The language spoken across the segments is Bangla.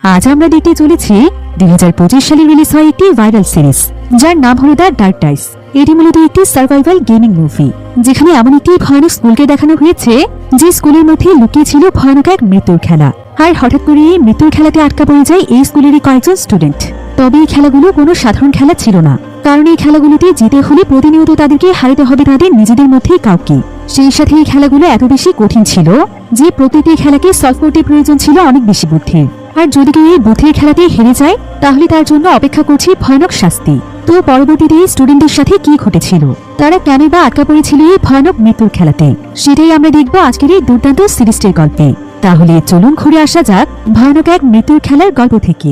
আজ আমরা দেখতে চলেছি 2025 সালে রিলিজ হয় একটি ভাইরাল সিরিজ যার নাম হলো দ্য ডার্ক ডাইস। এটি মূলত একটি সার্ভাইভাল গেমিং মুভি, যেখানে এমন একটি ভয়ানক স্কুলকে দেখানো হয়েছে যে স্কুলের মধ্যে লুকিয়ে ছিল ভয়ানক এক মৃত্যুর খেলা। আর হঠাৎ করে এই মৃত্যুর খেলাতে আটকা পড়ে যায় এই স্কুলেরই কয়েকজন স্টুডেন্ট। তবে এই খেলাগুলো কোনো সাধারণ খেলা ছিল না, কারণ এই খেলাগুলোতে জিতে হলে প্রতিনিয়ত তাদেরকে হারাতে হবে তাদের নিজেদের মধ্যেই কাউকে। সেই সাথে এই খেলাগুলো এত বেশি কঠিন ছিল যে প্রতিটি খেলাকে সলভ করতে প্রয়োজন ছিল অনেক বেশি বুদ্ধির। আর যদি কেউ এই বুদ্ধির খেলাতে হেরে যায় তাহলে তার জন্য অপেক্ষা করছে ভয়ানক শাস্তি। তো পরবর্তীতে স্টুডেন্টদের সাথে কি ঘটেছিল, তারা কেন বা আটকা পড়েছিল এই ভয়ানক মৃত্যুর খেলাতে, সেটাই আমরা দেখবো আজকের এই দুর্দান্ত সিরিজটির গল্পে। তাহলে চলুন ঘুরে আসা যাক ভয়ানক এক মৃত্যুর খেলার গল্প থেকে।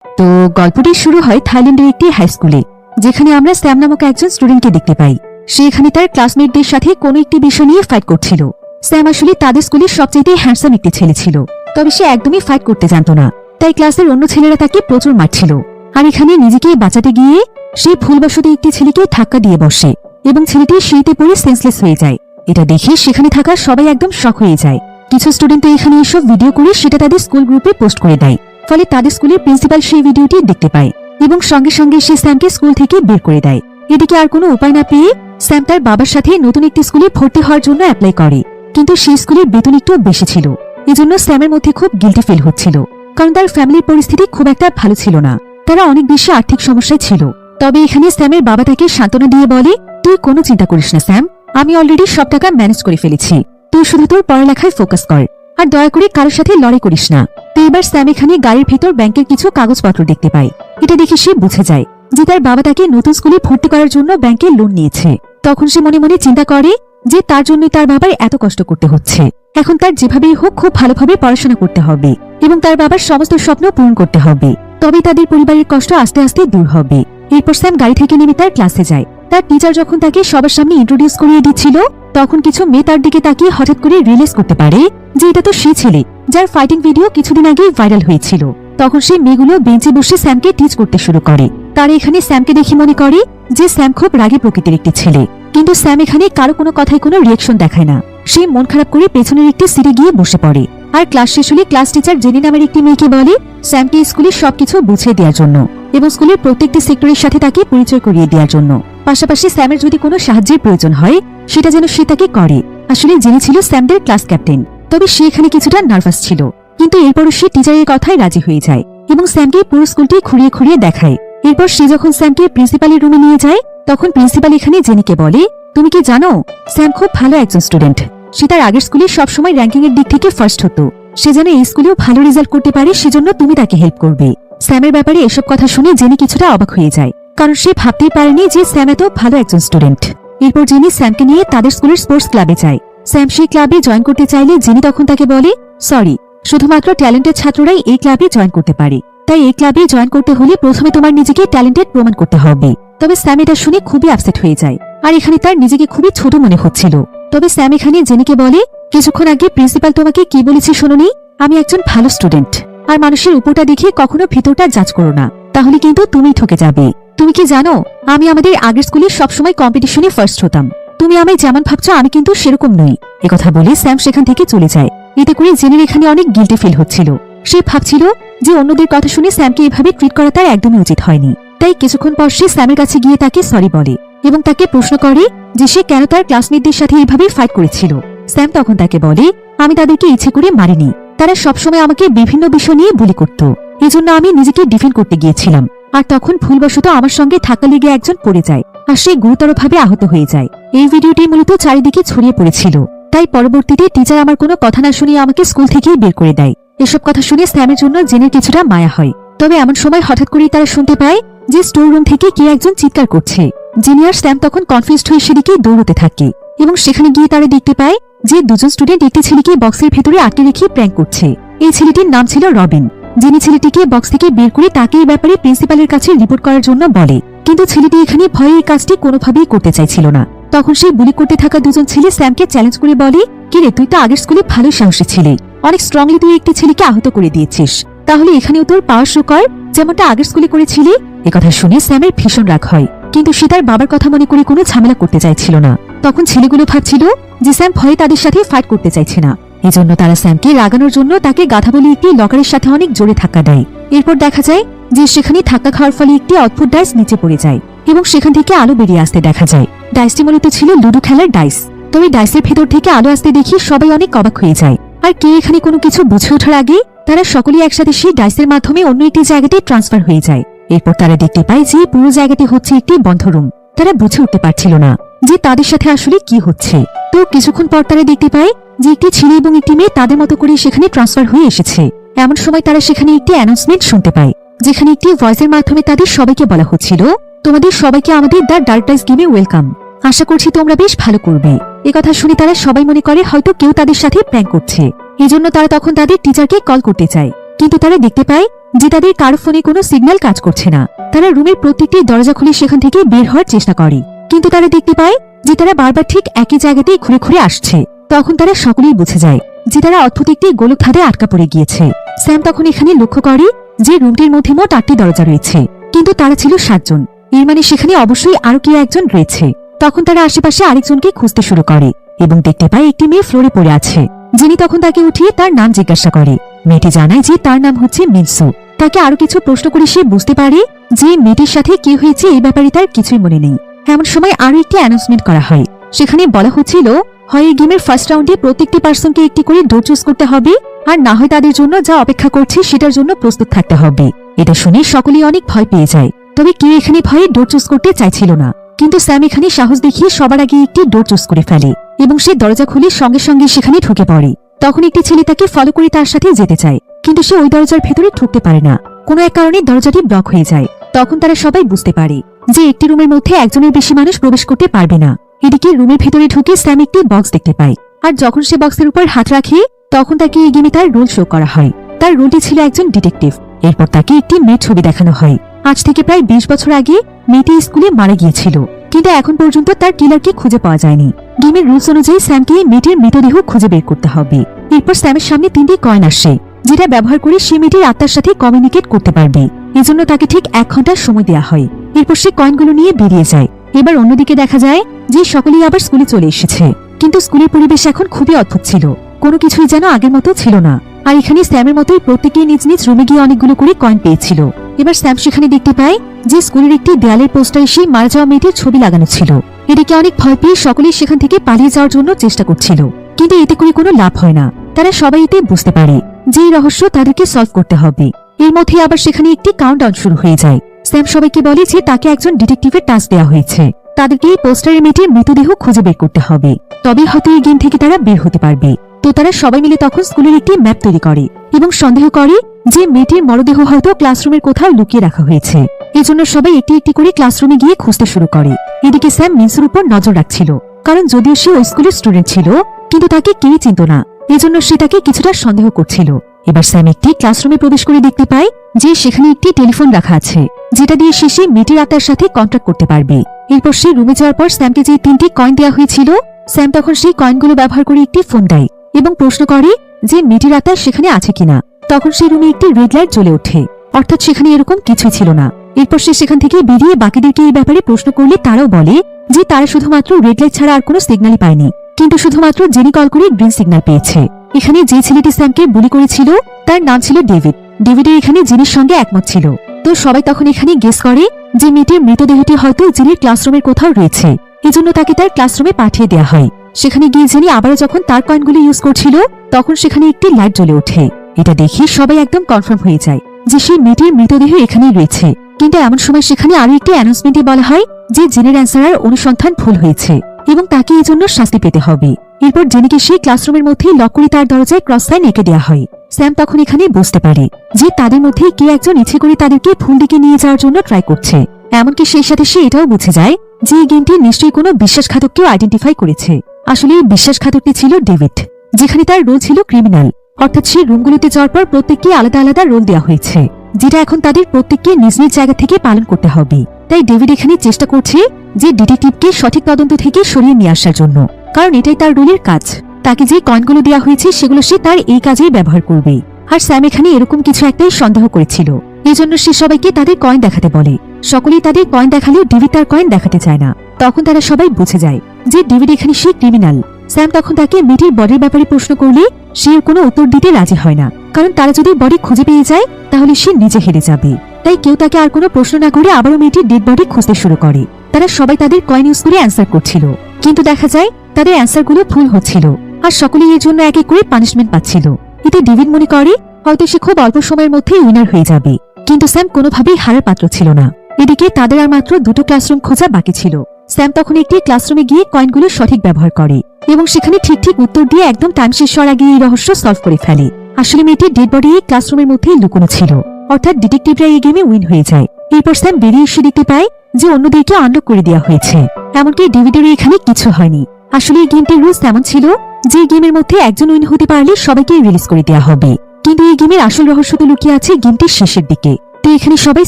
তো গল্পটি শুরু হয় থাইল্যান্ডের একটি হাই স্কুলে, যেখানে আমরা স্যাম নামক একজন স্টুডেন্টকে দেখতে পাই। সে এখানে তার ক্লাসমেটদের সাথে কোনো একটি বিষয় নিয়ে ফাইট করছিল। স্যাম আসলে তাদের স্কুলের সবচেয়ে হ্যান্ডসাম একটি ছেলে ছিল, তবে সে একদমই ফাইট করতে জানত না, তাই ক্লাসের অন্য ছেলেরা তাকে প্রচুর মারছিল। আর এখানে নিজেকে বাঁচাতে গিয়ে সে ভুলবশত একটি ছেলেকে ধাক্কা দিয়ে বসে এবং ছেলেটি সিঁড়িতে পড়ে সেন্সলেস হয়ে যায়। এটা দেখে সেখানে থাকা সবাই একদম শক হয়ে যায়। কিছু স্টুডেন্ট তো এখানে এসব ভিডিও করে সেটা তাদের স্কুল গ্রুপে পোস্ট করে দেয়, ফলে তাদের স্কুলের প্রিন্সিপাল সেই ভিডিওটি দেখতে পায় এবং সঙ্গে সঙ্গে সে স্যামকে স্কুল থেকে বের করে দেয়। এদিকে আর কোনো উপায় না পেয়ে স্যাম তার বাবার সাথে নতুন একটি স্কুলে ভর্তি হওয়ার জন্য অ্যাপ্লাই করে, কিন্তু সেই স্কুলের বেতন একটু বেশি ছিল। এজন্য স্যামের মধ্যে খুব গিল্টি ফিল হচ্ছিল, কারণ তার ফ্যামিলির পরিস্থিতি খুব একটা ভালো ছিল না, তারা অনেক বেশি আর্থিক সমস্যায় ছিল। তবে এখানে স্যামের বাবা তাকে সান্ত্বনা দিয়ে বলে, তুই কোনো চিন্তা করিস না স্যাম, আমি অলরেডি সব টাকা ম্যানেজ করে ফেলেছি, তুই শুধু তোর পড়ালেখায় ফোকাস কর, আর দয়া করে কারোর সাথে লড়াই করিস না। তো এবার স্যাম এখানে গাড়ির ভিতর ব্যাংকের কিছু কাগজপত্র দেখতে পায়। এটা দেখে সে বুঝে যায় যে তার বাবা তাকে নতুন স্কুলে ভর্তি করার জন্য ব্যাংকে লোন নিয়েছে। তখন সে মনে মনে চিন্তা করে যে তার জন্যই তার বাবার এত কষ্ট করতে হচ্ছে। এখন তার যেভাবেই হোক খুব ভালোভাবে পড়াশোনা করতে হবে এবং তার বাবার সমস্ত স্বপ্ন পূরণ করতে হবে, তবে তাদের পরিবারের কষ্ট আস্তে আস্তে দূর হবে। এরপর স্যাম গাড়ি থেকে নেমে তার ক্লাসে যায়। তার টিচার যখন তাকে সবার সামনে ইন্ট্রোডিউস করিয়ে দিচ্ছিল, তখন কিছু মেয়ে তার দিকে তাকিয়ে হঠাৎ করে রিয়েলাইজ করতে পারে যে এটা তো সে ছেলে যার ফাইটিং ভিডিও কিছুদিন আগে ভাইরাল হয়েছিল। তখন সেই মেয়েগুলো বেঞ্চে বসে স্যামকে টিচ করতে শুরু করে। তারা এখানে স্যামকে দেখে মনে করে যে স্যাম খুব রাগী প্রকৃতির একটি ছেলে, কিন্তু স্যাম এখানে কারো কোনো কথায় কোনো রিয়েকশন দেখায় না। সে মন খারাপ করে পেছনের একটি সিটে গিয়ে বসে পড়ে। আর ক্লাস শেষ হলে ক্লাস টিচার জেনি নামের একটি মেয়েকে বলে স্যামকে স্কুলের সবকিছু বুঝিয়ে দেওয়ার জন্য এবং স্কুলের প্রত্যেকটি সেক্টরের সাথে তাকে পরিচয় করিয়ে দেওয়ার জন্য। পাশাপাশি স্যামের যদি কোনো সাহায্যের প্রয়োজন হয় সেটা যেন সে তাকে করে। আসলে জেনি ছিল স্যামদের ক্লাস ক্যাপ্টেন, তবে সে এখানে কিছুটা নার্ভাস ছিল, কিন্তু এরপরও সে টিচারের কথায় রাজি হয়ে যায় এবং স্যামকে পুরো স্কুলটি ঘুরিয়ে ঘুরিয়ে দেখায়। এরপর সে যখন স্যামকে প্রিন্সিপালের রুমে নিয়ে যায়, তখন প্রিন্সিপাল এখানে জেনিকে বলে, তুমি কি জানো স্যাম খুব ভালো একজন স্টুডেন্ট, সে তার আগের স্কুলে সবসময় র্যাঙ্কিং এর দিক থেকে ফার্স্ট হতো, সে যেন এই স্কুলেও ভালো রেজাল্ট করতে পারে, সেজন্য তুমি তাকে হেল্প করবে। স্যামের ব্যাপারে এসব কথা শুনে জেনি কিছুটা অবাক হয়ে যায়, কারণ সে ভাবতেই পারেনি যে স্যাম এত ভালো একজন স্টুডেন্ট। এরপর জেনি স্যামকে নিয়ে তাদের স্কুলের স্পোর্টস ক্লাবে যায়। স্যাম সেই ক্লাবে জয়েন করতে চাইলে জেনি তখন তাকে বলে, সরি, শুধুমাত্র ট্যালেন্টেড ছাত্ররাই এই ক্লাবে জয়েন করতে পারে, তাই এই ক্লাবে জয়েন করতে হলে প্রথমে তোমার নিজেকে ট্যালেন্টেড প্রমাণ করতে হবে। তবে স্যাম এটা শুনে খুবই আপসেট হয়ে যায়, আর এখানে তার নিজেকে খুবই ছোট মনে হচ্ছিল। তবে স্যাম এখানে জেনিকে বলে, কিছুক্ষণ আগে প্রিন্সিপাল তোমাকে কি বলেছে শোনোনি, আমি একজন ভালো স্টুডেন্ট, আর মানুষের উপরটা দেখে কখনো ভিতরটা জাজ করো না, তাহলে কিন্তু তুমি ঠকে যাবে। তুমি কি জানো আমি আমাদের আগের স্কুলে সবসময় কম্পিটিশনে ফার্স্ট হতাম, তুমি আমায় যেমন ভাবছো আমি কিন্তু সেরকম নই। একথা বলে স্যাম সেখান থেকে চলে যায়। এতে করে জেনির এখানে অনেক গিল্টি ফিল হচ্ছিল। সে ভাবছিল যে অন্যদের কথা শুনে স্যামকে এভাবে ট্রিট করা তার একদমই উচিত হয়নি। তাই কিছুক্ষণ পর সে স্যামের কাছে গিয়ে তাকে সরি বলে এবং তাকে প্রশ্ন করে যে সে কেন তার ক্লাসমেটদের সাথে এইভাবে ফাইট করেছিল। স্যাম তখন তাকে বলে, আমি তাদেরকে ইচ্ছে করে মারিনি, তারা সবসময় আমাকে বিভিন্ন বিষয় নিয়ে বুলি করত, এজন্য আমি নিজেকে ডিফেন্ড করতে গিয়েছিলাম, আর তখন ভুলবশত আমার সঙ্গে ধাক্কা লেগে একজন পড়ে যায় আর সে গুরুতরভাবে আহত হয়ে যায়। এই ভিডিওটি মূলত চারিদিকে ছড়িয়ে পড়েছিল, তাই পরবর্তীতে টিচার আমার কোনো কথা না শুনিয়ে আমাকে স্কুল থেকেই বের করে দেয়। এসব কথা শুনে স্যামের জন্য জেনের কিছুটা মায়া হয়। তবে এমন সময় হঠাৎ করেই তারা শুনতে পায় যে স্টোর রুম থেকে কে একজন চিৎকার করছে। জেনি আর স্যাম তখন কনফিউজড হয়ে সেদিকে দৌড়তে থাকে এবং সেখানে গিয়ে তারা দেখতে পায় যে দুজন স্টুডেন্ট একটি ছেলেকে বক্সের ভেতরে আটকে রেখে প্র্যাঙ্ক করছে। এই ছেলেটির নাম ছিল রবিন। জেনি ছেলেটিকে বক্স থেকে বের করে তাকে এই ব্যাপারে প্রিন্সিপালের কাছে রিপোর্ট করার জন্য বলে, কিন্তু ছেলেটি এখানে ভয়ে এই কাজটি কোনোভাবেই করতে চাইছিল না। তখন সেই বুলি করতে থাকা দুজন ছেলে স্যামকে চ্যালেঞ্জ করে বলে, কিরে তুই তো আগের স্কুলে ভালো সাহসী ছিলে, অনেক স্ট্রংলি তুই একটি ছেলেকে আহত করে দিয়েছিস, তাহলে এখানেও তোর পাওয়ার শো কর যেমনটা আগের স্কুলে করেছিলি। একথা শুনে স্যামের ভীষণ রাগ হয়, কিন্তু সে তার বাবার কথা মনে করে কোনো ঝামেলা করতে চাইছিল না। তখন ছেলেগুলো ভাবছিল যে স্যাম ভয়ে তাদের সাথে ফাইট করতে চাইছে না। এজন্য তারা স্যামকে রাগানোর জন্য তাকে গাধা বলে একটি লকারের সাথে অনেক জোরে ধাক্কা দেয়। এরপর দেখা যায় যে সেখানে ধাক্কা খাওয়ার ফলে একটি অদ্ভুত ডাইস নিচে পড়ে যায় এবং সেখান থেকে আলো বেরিয়ে আসতে দেখা যায়। ডাইসটি মূলত ছিল লুডো খেলার ডাইস। তবে ডাইসের ভেতর থেকে আলো আসতে দেখি সবাই অনেক অবাক হয়ে যায়। আর কে এখানে কোনো কিছু বুঝে ওঠার আগে তারা সকলেই একসাথে সেই ডাইসের মাধ্যমে অন্য একটি জায়গাতে ট্রান্সফার হয়ে যায়। এরপর তারা দেখতে পায় যে পুরো জায়গাটি হচ্ছে একটি বন্ধ রুম। তারা বুঝে উঠতে পারছিল না যে তাদের সাথে আসলে কি হচ্ছে। তো কিছুক্ষণ পর তারা দেখতে পায় যে একটি ছেলে এবং একটি মেয়ে তাদের মতো করে সেখানে ট্রান্সফার হয়ে এসেছে। এমন সময় তারা সেখানে একটি অ্যানাউন্সমেন্ট শুনতে পায়, যেখানে একটি ভয়েসের মাধ্যমে তাদের সবাইকে বলা হচ্ছিল, তোমাদের সবাইকে আমাদের দ্য ডার্ক ডাইস গেমে ওয়েলকাম। আশা করছি তোমরা বেশ ভালো করবে। একথা শুনে তারা সবাই মনে করে হয়তো কেউ তাদের সাথে প্র্যাঙ্ক করছে। এজন্য তারা তখন তাদের টিচারকে কল করতে চায়, কিন্তু তারা দেখতে পায় যে তাদের কারো ফোনে কোনো সিগন্যাল কাজ করছে না। তারা রুমের প্রত্যেকটি দরজা খুলে সেখান থেকে বের হওয়ার চেষ্টা করে, কিন্তু তারা দেখতে পায় যে তারা বারবার ঠিক একই জায়গাতেই ঘুরে ঘুরে আসছে। তখন তারা সকলেই বুঝে যায় যে তারা অদ্ভুত একটি গোলক ধাঁধে আটকা পড়ে গিয়েছে। স্যাম তখন এখানে লক্ষ্য করে যে রুমটির মধ্যে মোট 8টি দরজা রয়েছে, কিন্তু তারা ছিল 7 জন। এর মানে সেখানে অবশ্যই আরো কেউ একজন রয়েছে। তখন তারা আশেপাশে আরেকজনকে খুঁজতে শুরু করে এবং দেখতে পায় একটি মেয়ে ফ্লোরে পড়ে আছে, যিনি তখন তাকে উঠিয়ে তার নাম জিজ্ঞাসা করে। মেয়েটি জানায় যে তার নাম হচ্ছে মিনসু। তাকে আরো কিছু প্রশ্ন করে সে বুঝতে পারে যে মেয়েটির সাথে কি হয়েছে এই ব্যাপারে তার কিছুই মনে নেই। এমন সময় আরো একটি অ্যানাউন্সমেন্ট করা হয়। সেখানে বলা হচ্ছিল, হয় এই গেমের ফার্স্ট রাউন্ডে প্রত্যেকটি পার্সনকে একটি করে ডোর চুজ করতে হবে, আর না হয় তাদের জন্য যা অপেক্ষা করছে সেটার জন্য প্রস্তুত থাকতে হবে। এটা শুনে সকলেই অনেক ভয় পেয়ে যায়। তবে কেউ এখানে ভয়ে ডোর চুজ করতে চাইছিল না, কিন্তু স্যাম এখানে সাহস দেখিয়ে সবার আগে একটি ডোর চুজ করে ফেলে এবং সে দরজা খুলে সঙ্গে সঙ্গে সেখানে ঢুকে পড়ে। তখন একটি ছেলে তাকে ফলো করে তার সাথে যেতে চায়, কিন্তু সে ওই দরজার ভেতরে ঢুকতে পারে না। কোনো এক কারণে দরজাটি ব্লক হয়ে যায়। তখন তারা সবাই বুঝতে পারে যে একটি রুমের মধ্যে একজনের বেশি মানুষ প্রবেশ করতে পারবে না। এদিকে রুমের ভেতরে ঢুকে স্যাম একটি বক্স দেখতে পায়, আর যখন সে বক্সের উপর হাত রাখে তখন তাকে এই গেমে তার রোল শো করা হয়। তার রোলটি ছিল একজন ডিটেকটিভ। এরপর তাকে একটি মেয়ের ছবি দেখানো হয়। আজ থেকে প্রায় 20 বছর আগে মেয়েটি স্কুলে মারা গিয়েছিল, কিন্তু এখন পর্যন্ত তার কিলারকে খুঁজে পাওয়া যায়নি। গেমের রুলস অনুযায়ী স্যামকে মেয়েটির মৃতদেহ খুঁজে বের করতে হবে। এরপর স্যামের সামনে 3টি কয়েন আসে, যেটা ব্যবহার করে সে মেয়েটির আত্মার সাথে কমিউনিকেট করতে পারবে। এজন্য তাকে ঠিক 1 ঘন্টা সময় দেওয়া হয়। এরপর সে কয়েনগুলো নিয়ে বেরিয়ে যায়। এবার অন্যদিকে দেখা যায় যে সকলেই আবার স্কুলে চলে এসেছে, কিন্তু স্কুলের পরিবেশ এখন খুবই অদ্ভুত ছিল। কোনো কিছুই যেন আগের মতো ছিল না। আর এখানে স্যামের মতোই প্রত্যেকেই নিজ নিজ রুমে গিয়ে অনেকগুলো করে কয়েন পেয়েছিল। এবার স্যাম সেখানে দেখতে পায় যে স্কুলের একটি দেয়ালের পোস্টারে সেই মারা যাওয়া মেয়েটির ছবি লাগানো ছিল। এদিকে অনেক ভয় পেয়ে সকলেই সেখান থেকে পালিয়ে যাওয়ার জন্য চেষ্টা করছিল, কিন্তু এতে করে কোনো লাভ হয় না। তারা সবাই এতে বুঝতে পারে যে এই রহস্য তাদেরকে সলভ করতে হবে। এর মধ্যে আবার সেখানে একটি কাউন্টডাউন শুরু হয়ে যায়। স্যাম সবাইকে বলে যে তাকে একজন ডিটেকটিভের টাস্ক দেওয়া হয়েছে, তাদেরকে এই পোস্টারের মেয়েটির মৃতদেহ খুঁজে বের করতে হবে, তবে হয়তো এই গেম থেকে তারা বের হতে পারবে। তো তারা সবাই মিলে তখন স্কুলের একটি ম্যাপ তৈরি করে এবং সন্দেহ করে যে মেয়েটির মরদেহ হয়তো ক্লাসরুমের কোথাও লুকিয়ে রাখা হয়েছে। এজন্য সবাই একটি একটি করে ক্লাসরুমে গিয়ে খুঁজতে শুরু করে। এদিকে স্যাম মিনসুর উপর নজর রাখছিল, কারণ যদিও সে ওই স্কুলের স্টুডেন্ট ছিল, কিন্তু তাকে কেউই চিনত না। এজন্য সে তাকে কিছুটা সন্দেহ করছিল। এবার স্যাম একটি ক্লাসরুমে প্রবেশ করে দেখতে পায় যে সেখানে একটি টেলিফোন রাখা আছে, যেটা দিয়ে সে সেই মেয়েটির আত্মার সাথে কন্ট্যাক্ট করতে পারবে। এরপর সে রুমে যাওয়ার পর স্যামকে যে 3টি কয়েন দেওয়া হয়েছিল, স্যাম তখন সেই কয়েনগুলো ব্যবহার করে একটি ফোন দেয় এবং প্রশ্ন করে যে মেয়েটির আত্মা সেখানে আছে কিনা। তখন সেই রুমে একটি রেড লাইট জ্বলে ওঠে, অর্থাৎ সেখানে এরকম কিছুই ছিল না। এরপর সে সেখান থেকে বেরিয়ে বাকিদেরকে এই ব্যাপারে প্রশ্ন করলে তারাও বলে যে তারা শুধুমাত্র রেড লাইট ছাড়া আর কোনো সিগন্যালই পায়নি, কিন্তু শুধুমাত্র জেনি কল করে গ্রিন সিগন্যাল পেয়েছে। এখানে যে ছেলেটি স্যামকে বুলি করেছিল তার নাম ছিল ডেভিড। ডেভিডের এখানে জিনির সঙ্গে একমত ছিল। তো সবাই তখন এখানে গেস করে যে মেয়েটির মৃতদেহটি হয়তো জিনির ক্লাসরুমের কোথাও রয়েছে, এজন্য তাকে তার ক্লাসরুমে পাঠিয়ে দেওয়া হয়। সেখানে গিয়ে জেনি আবারও যখন তার কয়েনগুলি ইউজ করছিল তখন সেখানে একটি লাইট জ্বলে ওঠে। এটা দেখে সবাই একদম কনফার্ম হয়ে যায় যে সেই মেয়েটির মৃতদেহ এখানেই রয়েছে। কিন্তু এমন সময় সেখানে আরো একটি অ্যানাউন্সমেন্টে বলা হয় যে জেনের অ্যান্সারের অনুসন্ধান ভুল হয়েছে এবং তাকে এই জন্য শাস্তি পেতে হবে। এরপর জেনিকে সেই ক্লাসরুমের মধ্যেই লক করে তার দরজায় ক্রস সাইন এঁকে দেওয়া হয়। স্যাম তখন এখানে বুঝতে পারে যে তাদের মধ্যে কে একজন ইচ্ছে করে তাদেরকে ভুল দিকে নিয়ে যাওয়ার জন্য ট্রাই করছে। এমনকি সেই সাথে সে এটাও বুঝে যায় যে এই গেমটি নিশ্চয়ই কোনো বিশ্বাসঘাতককেও আইডেন্টিফাই করেছে। আসলে এই বিশ্বাসঘাতকটি ছিল ডেভিড, যেখানে তার রোল ছিল ক্রিমিনাল, অর্থাৎ সেই রুমগুলিতে যাওয়ার পর প্রত্যেককে আলাদা আলাদা রোল দেওয়া হয়েছে, যেটা এখন তাদের প্রত্যেককে নিজ নিজ জায়গা থেকে পালন করতে হবে। তাই ডেভিড এখানে চেষ্টা করছে যে ডিটেকটিভকে সঠিক তদন্ত থেকে সরিয়ে নিয়ে আসার জন্য, কারণ এটাই তার রোলের কাজ। তাকে যে কয়েনগুলো দেওয়া হয়েছে সেগুলো সে তার এই কাজেই ব্যবহার করবে। আর স্যাম এখানে এরকম কিছু একটাই সন্দেহ করেছিল, এজন্য সে সবাইকে তাদের কয়েন দেখাতে বলে। সকলেই তাদের কয়েন দেখালেও ডেভিড তার কয়েন দেখাতে চায় না। তখন তারা সবাই বুঝে যায় যে ডেভিড এখানে সেই ক্রিমিনাল, স্যাম তখন তাকে মেয়েটির বডির ব্যাপারে প্রশ্ন করলে সে এর কোনো উত্তর দিতে রাজি হয় না, কারণ তারা যদি বডি খুঁজে পেয়ে যায় তাহলে সে নিজে হেরে যাবে। তাই কেউ তাকে আর কোনো প্রশ্ন না করে আবারও মেয়েটির ডেড বডি খুঁজতে শুরু করে। তারা সবাই তাদের কয়েন ইউজ করে অ্যান্সার করছিল, কিন্তু দেখা যায় তাদের অ্যান্সারগুলো ভুল হচ্ছিল আর সকলেই এর জন্য এক এক করে পানিশমেন্ট পাচ্ছিল। এতে ডেভিড মনে করে হয়তো সে খুব অল্প সময়ের মধ্যেই উইনার হয়ে যাবে, কিন্তু স্যাম কোনোভাবেই হারার পাত্র ছিল না। এদিকে তাদের আর মাত্র দুটো ক্লাসরুম খোঁজা বাকি ছিল। স্যাম তখন একটি ক্লাসরুমে গিয়ে কয়েনগুলো সঠিক ব্যবহার করে এবং সেখানে ঠিক ঠিক উত্তর দিয়ে একদম টাইম শেষ হওয়ার আগে এই রহস্য সলভ করে ফেলে। আসলে মেয়েটির ডেড বডি এই ক্লাসরুমের মধ্যেই লুকোনো ছিল, অর্থাৎ ডিটেকটিভরা এই গেমে উইন হয়ে যায়। এরপর স্যাম বেরিয়ে এসে দেখতে পায় যে অন্যদেরকে আনলক করে দেওয়া হয়েছে, এমনকি ডেভিডেরও এখানে কিছু হয়নি। আসলে এই গেমটির রুলস এমন ছিল যে গেমের মধ্যে একজন উইন হতে পারলে সবাইকে রিলিজ করে দেওয়া হবে, কিন্তু এই গেমের আসল রহস্য তো লুকিয়ে আছে গেমটির শেষের দিকে। তো এখানে সবাই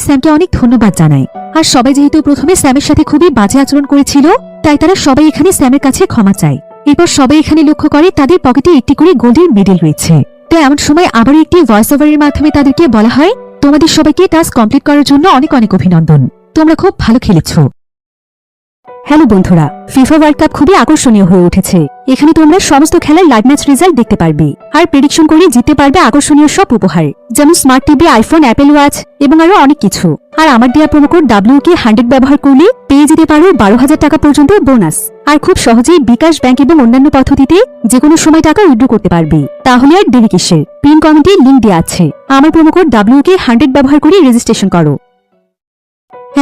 স্যামকে অনেক ধন্যবাদ জানায়। আর সবাই যেহেতু প্রথমে স্যামের সাথে খুবই বাজে আচরণ করেছিল, তাই তারা সবাই এখানে স্যামের কাছে ক্ষমা চায়। এরপর সবাই এখানে লক্ষ্য করে তাদের পকেটে একটি করে গোল্ডের মেডেল রয়েছে। তো এমন সময় আবার একটি ভয়েস ওভারের মাধ্যমে তাদেরকে বলা হয়, তোমাদের সবাইকে টাস্ক কমপ্লিট করার জন্য অনেক অনেক অভিনন্দন, তোমরা খুব ভালো খেলেছ। হ্যালো বন্ধুরা, ফিফা ওয়ার্ল্ড কাপ খুবই আকর্ষণীয় হয়ে উঠেছে। এখানে তোমরা সমস্ত খেলার লাইভ ম্যাচ রেজাল্ট দেখতে পারবে আর প্রেডিকশন করে জিততে পারবে আকর্ষণীয় সব উপহার, যেমন smart TV, iPhone, Apple watch এবং আরো অনেক কিছু। আর আমার দেওয়া প্রোমোকোড WK100 ব্যবহার করলে পেয়ে যেতে পারো 12,000 টাকা পর্যন্ত বোনাস। আর খুব সহজেই বিকাশ ব্যাংক এবং অন্যান্য পদ্ধতিতে যে কোনো সময় টাকা উইথড্র করতে পারবে। তাহলে আর দেরি কিসের? পিন কমেন্টে লিংক দেওয়া আছে, আমার প্রোমোকোড WK100 ব্যবহার করে রেজিস্ট্রেশন করো।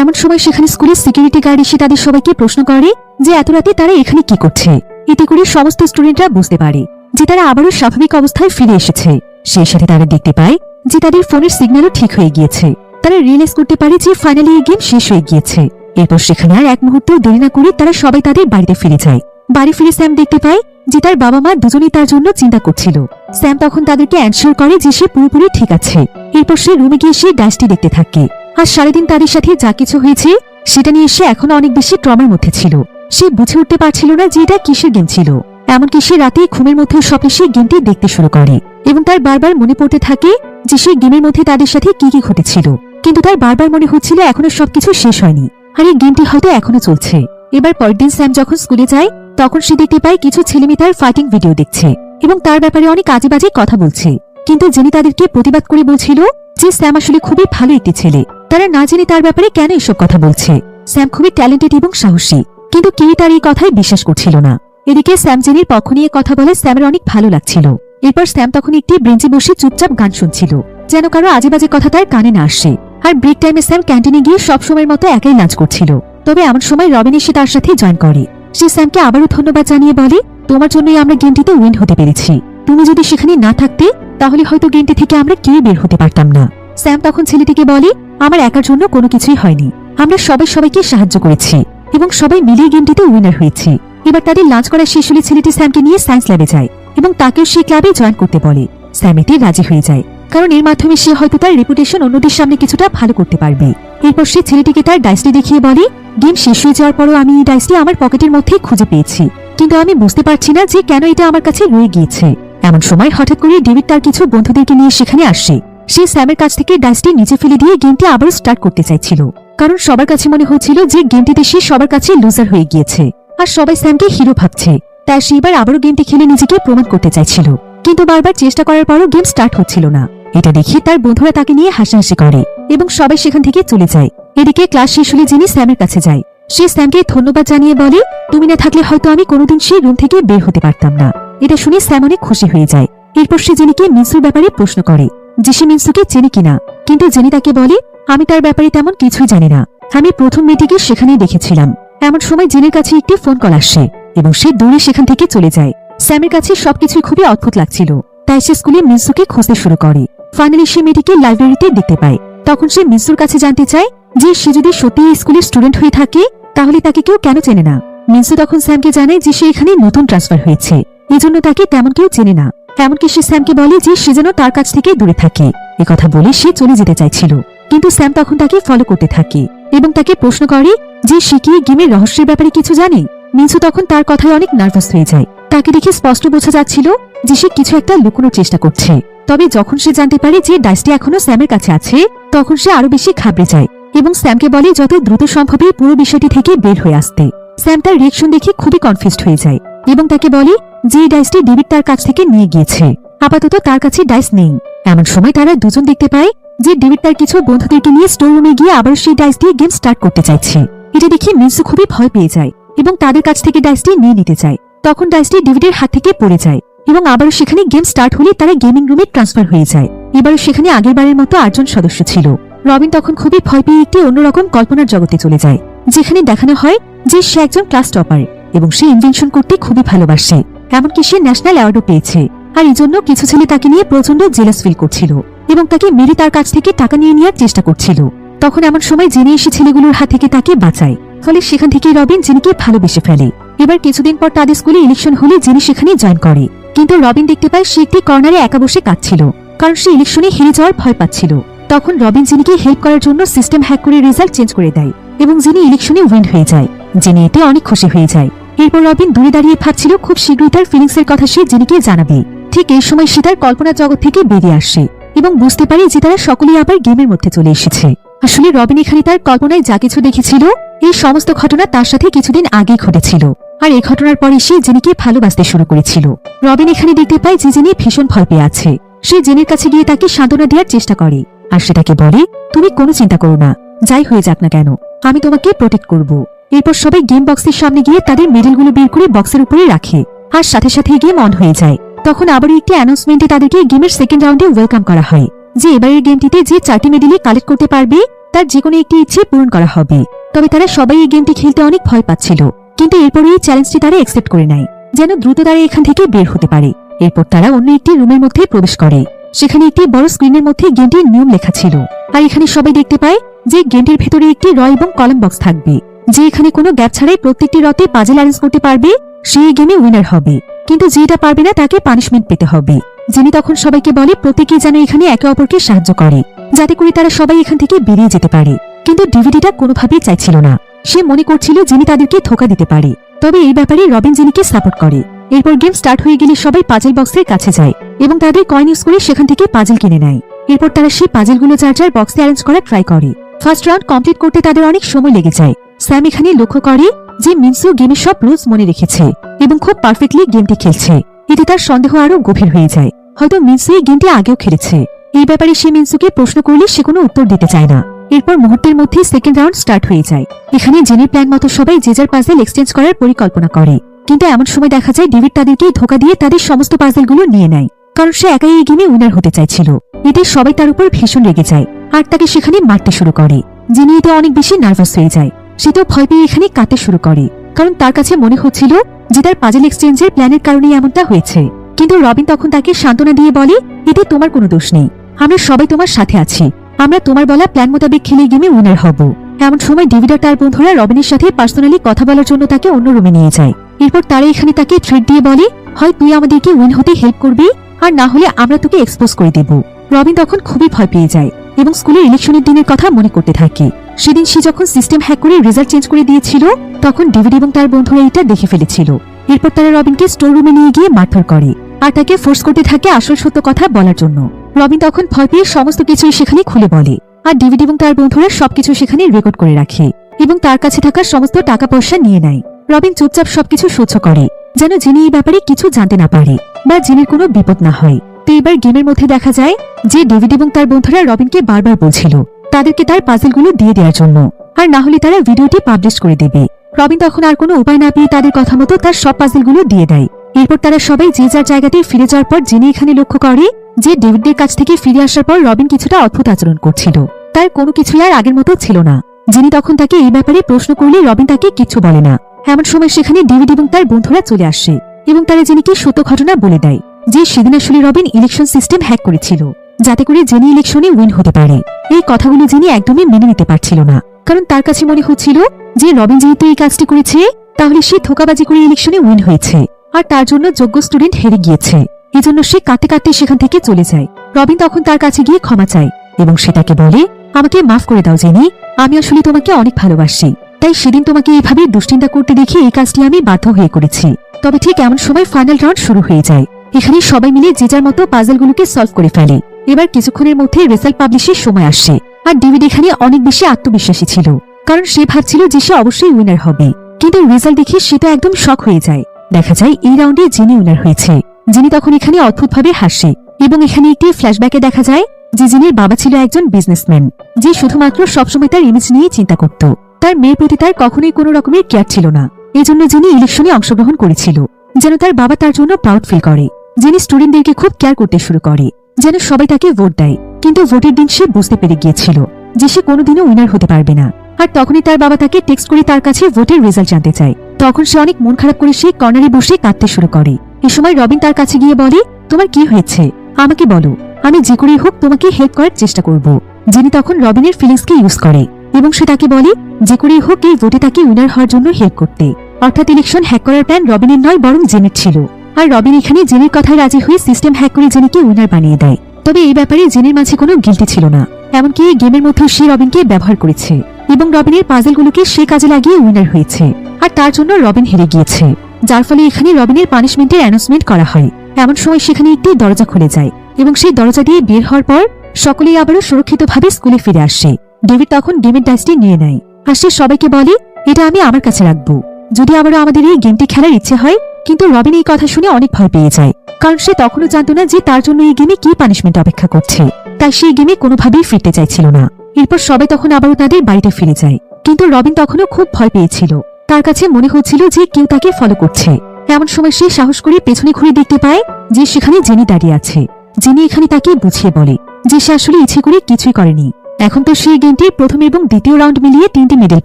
এমন সময় সেখানে স্কুলের সিকিউরিটি গার্ড এসে তাদের সবাইকে প্রশ্ন করে যে এত রাতে তারা এখানে কি করছে। এতে করে সমস্ত স্টুডেন্টরা বুঝতে পারে যে তারা আবারও স্বাভাবিক অবস্থায় ফিরে এসেছে। সেই সাথে তারা দেখতে পায় যে তাদের ফোনের সিগন্যালও ঠিক হয়ে গিয়েছে। তারা রিয়েলাইজ করতে পারে যে ফাইনালি এই গেম শেষ হয়ে গিয়েছে। এরপর সেখানে আর এক মুহূর্ত দেরি না করে তারা সবাই তাদের বাড়িতে ফিরে যায়। বাড়ি ফিরে স্যাম দেখতে পায় যে তার বাবা মা দুজনেই তার জন্য চিন্তা করছিল। স্যাম তখন তাদেরকে এনশিওর করে যে সে পুরোপুরি ঠিক আছে। এরপর সে রুমে গিয়ে সে ডায়েরিটি দেখতে থাকে। আর সারাদিন তাদের সাথে যা কিছু হয়েছে সেটা নিয়ে সে এখনো অনেক বেশি ট্রমার মধ্যে ছিল। সে বুঝে উঠতে পারছিল না যে এটা কিসের গেম ছিল। এমনকি সে রাতে ঘুমের মধ্যে স্বপ্নে সে গেমটি দেখতে শুরু করে এবং তার বারবার মনে পড়তে থাকে যে সেই গেমের মধ্যে তাদের সাথে কি কি ঘটেছিল, কিন্তু তার বারবার মনে হচ্ছিল এখনো সবকিছু শেষ হয়নি আর এই গেমটি হয়তো এখনো চলছে। এবার পরের দিন স্যাম যখন স্কুলে যায় তখন সে দেখতে পায় কিছু ছেলেমেয়ে তার ফাইটিং ভিডিও দেখছে এবং তার ব্যাপারে অনেক আজে বাজে কথা বলছে, কিন্তু জেনি তাদেরকে প্রতিবাদ করে বলছিল যে স্যাম আসলে খুবই ভালো একটি ছেলে, তারা না জেনে তার ব্যাপারে কেন এসব কথা বলছে। স্যাম খুবই ট্যালেন্টেড এবং সাহসী, কিন্তু কেউই তার এই কথায় বিশ্বাস করছিল না। এদিকে স্যাম জেনির পক্ষ নিয়ে কথা বলে স্যামের অনেক ভালো লাগছিল। এরপর স্যাম তখন একটি বেঞ্চে বসে চুপচাপ গান শুনছিল, যেন কারো আজে বাজে কথা তার কানে না আসে। আর ব্রেক টাইমে স্যাম ক্যান্টিনে গিয়ে সব সময়ের মতো একাই লাঞ্চ করছিল। তবে এমন সময় রবিন এসে তার সাথে জয়েন করে। সে স্যামকে আবারও ধন্যবাদ জানিয়ে বলে, তোমার জন্যই আমরা গেমটিতে উইন হতে পেরেছি। তুমি যদি সেখানে না থাকতে তাহলে হয়তো গেমটি থেকে আমরা কেউই বের হতে পারতাম না। স্যাম তখন ছেলেটিকে বলে, আমার একার জন্য কোনো কিছুই হয়নি, আমরা সবাই সবাইকে সাহায্য করেছি এবং সবাই মিলিয়ে গেমটিতে উইনার হয়েছি। এবার তাদের লাঞ্চ করা শেষ হলে ছেলেটি স্যামকে নিয়ে সায়েন্স ল্যাবে যায় এবং তাকেও সেই ক্লাবে জয়েন করতে বলে। স্যাম এতে রাজি হয়ে যায়, কারণ এর মাধ্যমে সে হয়তো তার রেপুটেশন অন্যদের সামনে কিছুটা ভালো করতে পারবে। এরপর সে ছেলেটিকে তার ডায়েরি দেখিয়ে বলে, গেম শেষ হয়ে যাওয়ার পরও আমি এই ডায়েরি আমার পকেটের মধ্যেই খুঁজে পেয়েছি, কিন্তু আমি বুঝতে পারছি না যে কেন এটা আমার কাছে রয়ে গিয়েছে। এমন সময় হঠাৎ করে ডেভিড তার কিছু বন্ধুদেরকে নিয়ে সেখানে আসে। সে স্যামের কাছ থেকে ডায়েরি নিচে ফেলে দিয়ে গেমটি আবারও স্টার্ট করতে চাইছিল, কারণ সবার কাছে মনে হচ্ছিল যে গেমটিতে সে সবার কাছে লুজার হয়ে গিয়েছে আর সবাই স্যামকে হিরো ভাবছে। তাই সে এবার আবারও গেমটি খেলে নিজেকে প্রমাণ করতে চাইছিল, কিন্তু বারবার চেষ্টা করার পরও গেম স্টার্ট হচ্ছিল না। এটা দেখে তার বন্ধুরা তাকে নিয়ে হাসাহাসি করে এবং সবাই সেখান থেকে চলে যায়। এদিকে ক্লাস শেষ হলে জিনি স্যামের কাছে যায়। সে স্যামকে ধন্যবাদ জানিয়ে বলে, তুমি না থাকলে হয়তো আমি কোনোদিন সেই রুম থেকে বের হতে পারতাম না। এটা শুনে স্যাম অনেক খুশি হয়ে যায়। এরপর সে জেনিকে মিনসুর ব্যাপারে প্রশ্ন করে যে সে মিনসুকে চেনে কিনা, কিন্তু জেনি তাকে বলে, আমি তার ব্যাপারে তেমন কিছুই জানি না, আমি প্রথম মেয়েটিকে সেখানেই দেখেছিলাম। এমন সময় জেনের কাছে একটি ফোন কল আসে এবং সে দৌড়ে সেখান থেকে চলে যায়। স্যামের কাছে সবকিছুই খুবই অদ্ভুত লাগছিল, তাই সে স্কুলে মিনসুকে খুঁজতে শুরু করে। ফাইনালি সে মেয়েটিকে লাইব্রেরিতে দেখতে পায়। তখন সে মিনসুর কাছে জানতে চায় যে সে যদি সত্যি এই স্কুলের স্টুডেন্ট হয়ে থাকে তাহলে তাকে কেউ কেন চেনে না। মিনসু তখন স্যামকে জানায় যে সে এখানে নতুন ট্রান্সফার হয়েছে, এজন্য তাকে তেমন কেউ চেনে না। এমনকি সে স্যামকে বলে যে সে যেন তার কাছ থেকে দূরে থাকে। একথা বলে সে চলে যেতে চাইছিল, কিন্তু স্যাম তখন তাকে ফলো করতে থাকে এবং তাকে প্রশ্ন করে যে সে কি গেমের রহস্যের ব্যাপারে কিছু জানে। মিনসু তখন তার কথায় অনেক নার্ভাস হয়ে যায়। তাকে দেখে স্পষ্ট বোঝা যাচ্ছিল যে সে কিছু একটা লুকোনোর চেষ্টা করছে। তবে যখন সে জানতে পারে যে ডায়েরিটি এখনো স্যামের কাছে আছে তখন সে আরো বেশি ঘাবড়ে যায় এবং স্যামকে বলে যত দ্রুত সম্ভবই পুরো বিষয়টি থেকে বের হয়ে আসতে। স্যাম তার রিয়েকশন দেখে খুবই কনফিউজড হয়ে যায় এবং তাকে বলে যে ডাইসটি ডেভিড তার কাছ থেকে নিয়ে গিয়েছে। আপাতত তার কাছে ডাইস নেই। এমন সময় তারা দুজন দেখতে পায় যে ডেভিড তার কিছু বন্ধুদেরকে নিয়ে স্টোর রুমে গিয়ে আবার সেই ডাইস দিয়ে গেম স্টার্ট করতে চাইছে। এটা দেখে মিনসু খুবই ভয় পেয়ে যায় এবং তাদের কাছ থেকে ডাইসটি নিয়ে নিতে চায়। তখন ডাইসটি ডেভিডের হাত থেকে পড়ে যায় এবং আবারও সেখানে গেম স্টার্ট হলে তারা গেমিং রুমে ট্রান্সফার হয়ে যায়। এবারও সেখানে আগেরবারের মতো 8 জন সদস্য ছিল। রবিন তখন খুবই ভয় পেয়ে একটি অন্যরকম কল্পনার জগতে চলে যায়, যেখানে দেখানো হয় যে সে একজন ক্লাস টপার এবং সে ইনভেনশন করতে খুবই ভালোবাসে। এমনকি সে ন্যাশনাল অ্যাওয়ার্ডও পেয়েছে। আর এই জন্য কিছু ছেলে তাকে নিয়ে প্রচন্ড জেলাস ফিল করছিল এবং তাকে মেরে তার কাছ থেকে টাকা নিয়ে নেওয়ার চেষ্টা করছিল। তখন এমন সময় জেনে এসে ছেলেগুলোর হাত থেকে তাকে বাঁচায়। ফলে সেখান থেকে রবিন জেনিকে ভালোবেসে ফেলে। এবার কিছুদিন পর তাদের স্কুলে ইলেকশন হলে জেনি সেখানে জয়েন করে। কিন্তু রবিন দেখতে পায় সে একটি কর্নারে একা বসে কাঁদছিল, কারণ সে ইলেকশনে হেরে যাওয়ার ভয় পাচ্ছিল। তখন রবিন জেনিকে হেল্প করার জন্য সিস্টেম হ্যাক করে রেজাল্ট চেঞ্জ করে দেয় এবং জেনি ইলেকশনে উইন হয়ে যায়। জেনি এতে অনেক খুশি হয়ে যায়। এরপর রবিন দূরে দাঁড়িয়ে ভাবছিল খুব শীঘ্রই তার ফিলিংস এর কথা সে জেনিকে জানাবে। ঠিক এই সময় সে তার কল্পনা জগৎ থেকে বেরিয়ে আসে এবং বুঝতে পারে যে তারা সকলেই আবার গেমের মধ্যে চলে এসেছে। আসলে রবিন এখানে তার কল্পনায় যা কিছু দেখেছিল এই সমস্ত ঘটনা তার সাথে কিছুদিন আগে ঘটেছিল। আর এই ঘটনার পরে সে জেনিকে ভালোবাসতে শুরু করেছিল। রবিন এখানে দেখতে পায় যে জেনি ভীষণ ভয় পেয়ে আছে। সে জেনির কাছে গিয়ে তাকে সান্ত্বনা দেওয়ার চেষ্টা করে আর সেটাকে বলে, তুমি কোনো চিন্তা করো না, যাই হয়ে যাক না কেন আমি তোমাকে প্রোটেক্ট করব। এরপর সবাই গেম বক্সের সামনে গিয়ে তাদের মেডেলগুলো বের করে বক্সের উপরে রাখে আর সাথে সাথে গেম অন হয়ে যায়। তখন আবারও একটি অ্যানাউন্সমেন্টে তাদেরকে গেমের সেকেন্ড রাউন্ডে ওয়েলকাম করা হয় যে এবারের গেমটিতে যে 4টি মেডেলই কালেক্ট করতে পারবে তার যেকোনো একটি ইচ্ছে পূরণ করা হবে। তবে তারা সবাই এই গেমটি খেলতে অনেক ভয় পাচ্ছিল, কিন্তু এরপর এই চ্যালেঞ্জটি তারা অ্যাকসেপ্ট করে নেয় যেন দ্রুত তারা এখান থেকে বের হতে পারে। এরপর তারা অন্য একটি রুমের মধ্যে প্রবেশ করে। সেখানে একটি বড় স্ক্রিনের মধ্যে গেমটির নিয়ম লেখা ছিল। আর এখানে সবাই দেখতে পায় যে গেমটির ভেতরে একটি র এবং কলাম বক্স থাকবে, যে এখানে কোনো গ্যাপ ছাড়াই প্রত্যেকটি রতে পাজল অ্যারেঞ্জ করতে পারবে সে এই গেমে উইনার হবে, কিন্তু যেটা পারবে না তাকে পানিশমেন্ট পেতে হবে। যিনি তখন সবাইকে বলে প্রত্যেকেই যেন এখানে একে অপরকে সাহায্য করে যাতে করে তারা সবাই এখান থেকে বেরিয়ে যেতে পারে। কিন্তু ডিভিডিটা কোনোভাবেই চাইছিল না। সে মনে করছিল যিনি তাদেরকে ধোঁকা দিতে পারে। তবে এই ব্যাপারে রবিন জেনিকে সাপোর্ট করে। এরপর গেম স্টার্ট হয়ে গেলে সবাই পাজল বক্সের কাছে যায় এবং তাদের কয়েন ইউজ করে সেখান থেকে পাজল কিনে নেয়। এরপর তারা সেই পাজলগুলো যার যার বক্সে অ্যারেঞ্জ করা ট্রাই করে। ফার্স্ট রাউন্ড কমপ্লিট করতে তাদের অনেক সময় লেগে যায়। স্যাম এখানে লক্ষ্য করে যে মিনসু গেমের সব রুলস মনে রেখেছে এবং খুব পারফেক্টলি গেমটি খেলছে। এতে তার সন্দেহ আরো গভীর হয়ে যায়, হয়তো মিনসু এই গেমটি আগেও খেলেছে। এই ব্যাপারে সে মিনসুকে প্রশ্ন করলে সে কোনো উত্তর দিতে চায় না। এরপর মুহূর্তের মধ্যে সেকেন্ড রাউন্ড স্টার্ট হয়ে যায়। এখানে জেনির প্ল্যান মতো সবাই যে যার পাজল এক্সচেঞ্জ করার পরিকল্পনা করে, কিন্তু এমন সময় দেখা যায় ডেভিড তাদেরকে ধোঁকা দিয়ে তাদের সমস্ত পাজলগুলো নিয়ে নেয়, কারণ সে একাই এই গেমে উইনার হতে চাইছিল। এতে সবাই তার উপর ভীষণ রেগে যায় আর তাকে সেখানে মারতে শুরু করে। জেনি এতে অনেক বেশি নার্ভাস হয়ে যায়। সে তো ভয় পেয়ে এখানে কাঁদতে শুরু করে, কারণ তার কাছে মনে হচ্ছিল যে তার পাজল এক্সচেঞ্জের প্ল্যানের কারণেই এমনটা হয়েছে। কিন্তু রবিন তখন তাকে সান্ত্বনা দিয়ে বলে, এতে তোমার কোনো দোষ নেই, আমরা সবাই তোমার সাথে আছি, আমরা তোমার বলা প্ল্যান মোতাবেক খেলে গেমে উইনার হব। এমন সময় ডেভিড আর তার বন্ধুরা রবিনের সাথে পার্সোনালি কথা বলার জন্য তাকে অন্য রুমে নিয়ে যায়। এরপর তারা এখানে তাকে থ্রেট দিয়ে বলে, হয় তুই আমাদেরকে উইন হতে হেল্প করবি আর না হলে আমরা তোকে এক্সপোজ করে দেব। রবিন তখন খুবই ভয় পেয়ে যায় এবং স্কুলের ইলেকশনের দিনের কথা মনে করতে থাকে। সেদিন সে যখন সিস্টেম হ্যাক করে রেজাল্ট চেঞ্জ করে দিয়েছিল তখন ডেভিড এবং তার বন্ধুরা এটা দেখে ফেলেছিল। এরপর তারা রবিনকে স্টোর রুমে নিয়ে গিয়ে মারধর করে আর তাকে ফোর্স করতে থাকে আসল সত্য কথা বলার জন্য। রবিন তখন ভয় পেয়ে সমস্ত কিছুই সেখানে খুলে বলে আর ডেভিড এবং তার বন্ধুরা সবকিছু সেখানে রেকর্ড করে রাখে এবং তার কাছে থাকা সমস্ত টাকা পয়সা নিয়ে নেয়। রবিন চুপচাপ সবকিছু সহ্য করে যেন জেনি এই ব্যাপারে কিছু জানতে না পারে বা জেনির কোনো বিপদ না হয়। তো এবার গেমের মধ্যে দেখা যায় যে ডেভিড এবং তার বন্ধুরা রবিনকে বারবার বলছিল তাদেরকে তার পাজলগুলো দিয়ে দেওয়ার জন্য, আর না হলে তারা ভিডিওটি পাবলিশ করে দেবে। রবিন তখন আর কোনো উপায় না পেয়ে তাদের কথা মতো তার সব পাজলগুলো দিয়ে দেয়। এরপর তারা সবাই যে যার জায়গাতে ফিরে যাওয়ার পর জেনি এখানে লক্ষ্য করে যে ডেভিডের কাছ থেকে ফিরে আসার পর রবিন কিছুটা অদ্ভুত আচরণ করছিল, তার কোনো কিছুই আর আগের মতো ছিল না। জেনি তখন তাকে এই ব্যাপারে প্রশ্ন করলে রবিন তাকে কিচ্ছু বলে না। এমন সময় সেখানে ডেভিড এবং তার বন্ধুরা চলে আসে এবং তারা জেনিকে সত্য ঘটনা বলে দেয় যে সেদিন আসলে রবিন ইলেকশন সিস্টেম হ্যাক করেছিল যাতে করে জেনি ইলেকশনে উইন হতে পারে। এই কথাগুলো জেনি একদমই মেনে নিতে পারছিল না, কারণ তার কাছে মনে হচ্ছিল যে রবিন যেহেতু এই কাজটি করেছে তাহলে সে ধোঁকাবাজি করে ইলেকশনে উইন হয়েছে আর তার জন্য যোগ্য স্টুডেন্ট হেরে গিয়েছে। এজন্য সে কাঁদতে কাঁদতে সেখান থেকে চলে যায়। রবিন তখন তার কাছে গিয়ে ক্ষমা চায় এবং সেটাকে বলে, আমাকে মাফ করে দাও জেনি, আমি আসলে তোমাকে অনেক ভালোবাসি, তাই সেদিন তোমাকে এইভাবে দুশ্চিন্তা করতে দেখে এই কাজটি আমি বাধ্য হয়ে করেছি। তবে ঠিক এমন সময় ফাইনাল রাউন্ড শুরু হয়ে যায়। এখানে সবাই মিলে যে যার মতো পাজলগুলোকে সলভ করে ফেলে। এবার কিছুক্ষণের মধ্যে রেজাল্ট পাবলিশের সময় আসে আর ডেভিড এখানে অনেক বেশি আত্মবিশ্বাসী ছিল, কারণ সে ভাবছিল যে সে অবশ্যই উইনার হবে। কিন্তু রেজাল্ট দেখে সে তো একদম শক হয়ে যায়। দেখা যায় এই রাউন্ডে জিনি উইনার হয়েছে। জিনি তখন এখানে অদ্ভুতভাবে হাসে এবং এখানে একটি ফ্ল্যাশব্যাকে দেখা যায় যে জিনির বাবা ছিল একজন বিজনেসম্যান, যে শুধুমাত্র সবসময় তার ইমেজ নিয়ে চিন্তা করত। তার মেয়ের প্রতি তার কখনোই কোনো রকমের কেয়ার ছিল না। এজন্য জিনি ইলেকশনে অংশগ্রহণ করেছিল যেন তার বাবা তার জন্য প্রাউড ফিল করে। জিনি স্টুডেন্টদেরকে খুব কেয়ার করতে শুরু করে যেন সবাই তাকে ভোট দেয়। কিন্তু ভোটের দিন সে বুঝতে পেরে গিয়েছিল যে সে কোনোদিনও উইনার হতে পারবে না। আর তখনই তার বাবা তাকে টেক্সট করে তার কাছে ভোটের রেজাল্ট জানতে চায়। তখন সে অনেক মন খারাপ করে সে কর্নারে বসে কাঁদতে শুরু করে। এ সময় রবিন তার কাছে গিয়ে বলে, তোমার কি হয়েছে, আমাকে বলো, আমি যে করেই হোক তোমাকে হেল্প করার চেষ্টা করব। জিনি তখন রবিনের ফিলিংসকে ইউজ করে এবং সে তাকে বলে যে করেই হোক এই ভোটে তাকে উইনার হওয়ার জন্য হেল্প করতে। অর্থাৎ ইলেকশন হ্যাক করার প্ল্যান রবিনের নয় বরং জেনের ছিল। আর রবিন এখানে জেনের কথায় রাজি হয়ে সিস্টেম হ্যাক করে জেনিকে উইনার বানিয়ে দেয়। তবে এই ব্যাপারে জেনের মাঝে কোনো গিল্টি ছিল না, এমনকি এই গেমের মধ্যে সে রবিনকে ব্যবহার করেছে এবং রবিনের পাজলগুলোকে সে কাজে লাগিয়ে উইনার হয়েছে। আর তার জন্য রবিন হেরে গিয়েছে, যার ফলে এখানে রবিনের পানিশমেন্টের অ্যানাউন্সমেন্ট করা হয়। এমন সময় সেখানে একটি দরজা খুলে যায় এবং সেই দরজা দিয়ে বের হওয়ার পর সকলেই আবারও সুরক্ষিতভাবে স্কুলে ফিরে আসে। ডেভিড তখন গেমের ডাইসটি নিয়ে নেয় আর সে সবাইকে বলে, এটা আমি আমার কাছে রাখবো, যদি আবারও আমাদের এই গেমটি খেলার ইচ্ছে হয়। কিন্তু রবিন এই কথা শুনে অনেক ভয় পেয়ে যায়, কারণ সে তখনও জানত না যে তার জন্য এই গেমে কি পানিশমেন্ট অপেক্ষা করছে। তাই সেই গেমে কোনোভাবেই ফিরতে চাইছিল না। এরপর সবাই তখন আবারও তাদের বাড়িতে ফিরে যায়, কিন্তু রবিন তখনও খুব ভয় পেয়েছিল। তার কাছে মনে হচ্ছিল যে কেউ তাকে ফলো করছে। এমন সময় সে সাহস করে পেছনে ঘুরে দেখতে পায় যে সেখানে জেনি দাঁড়িয়ে আছে। জেনি এখানে তাকে বুঝিয়ে বলে যে সে আসলে ইচ্ছে করে কিছুই করেনি। এখন তো সেই গেমটির প্রথম এবং দ্বিতীয় রাউন্ড মিলিয়ে 3টি মেডেল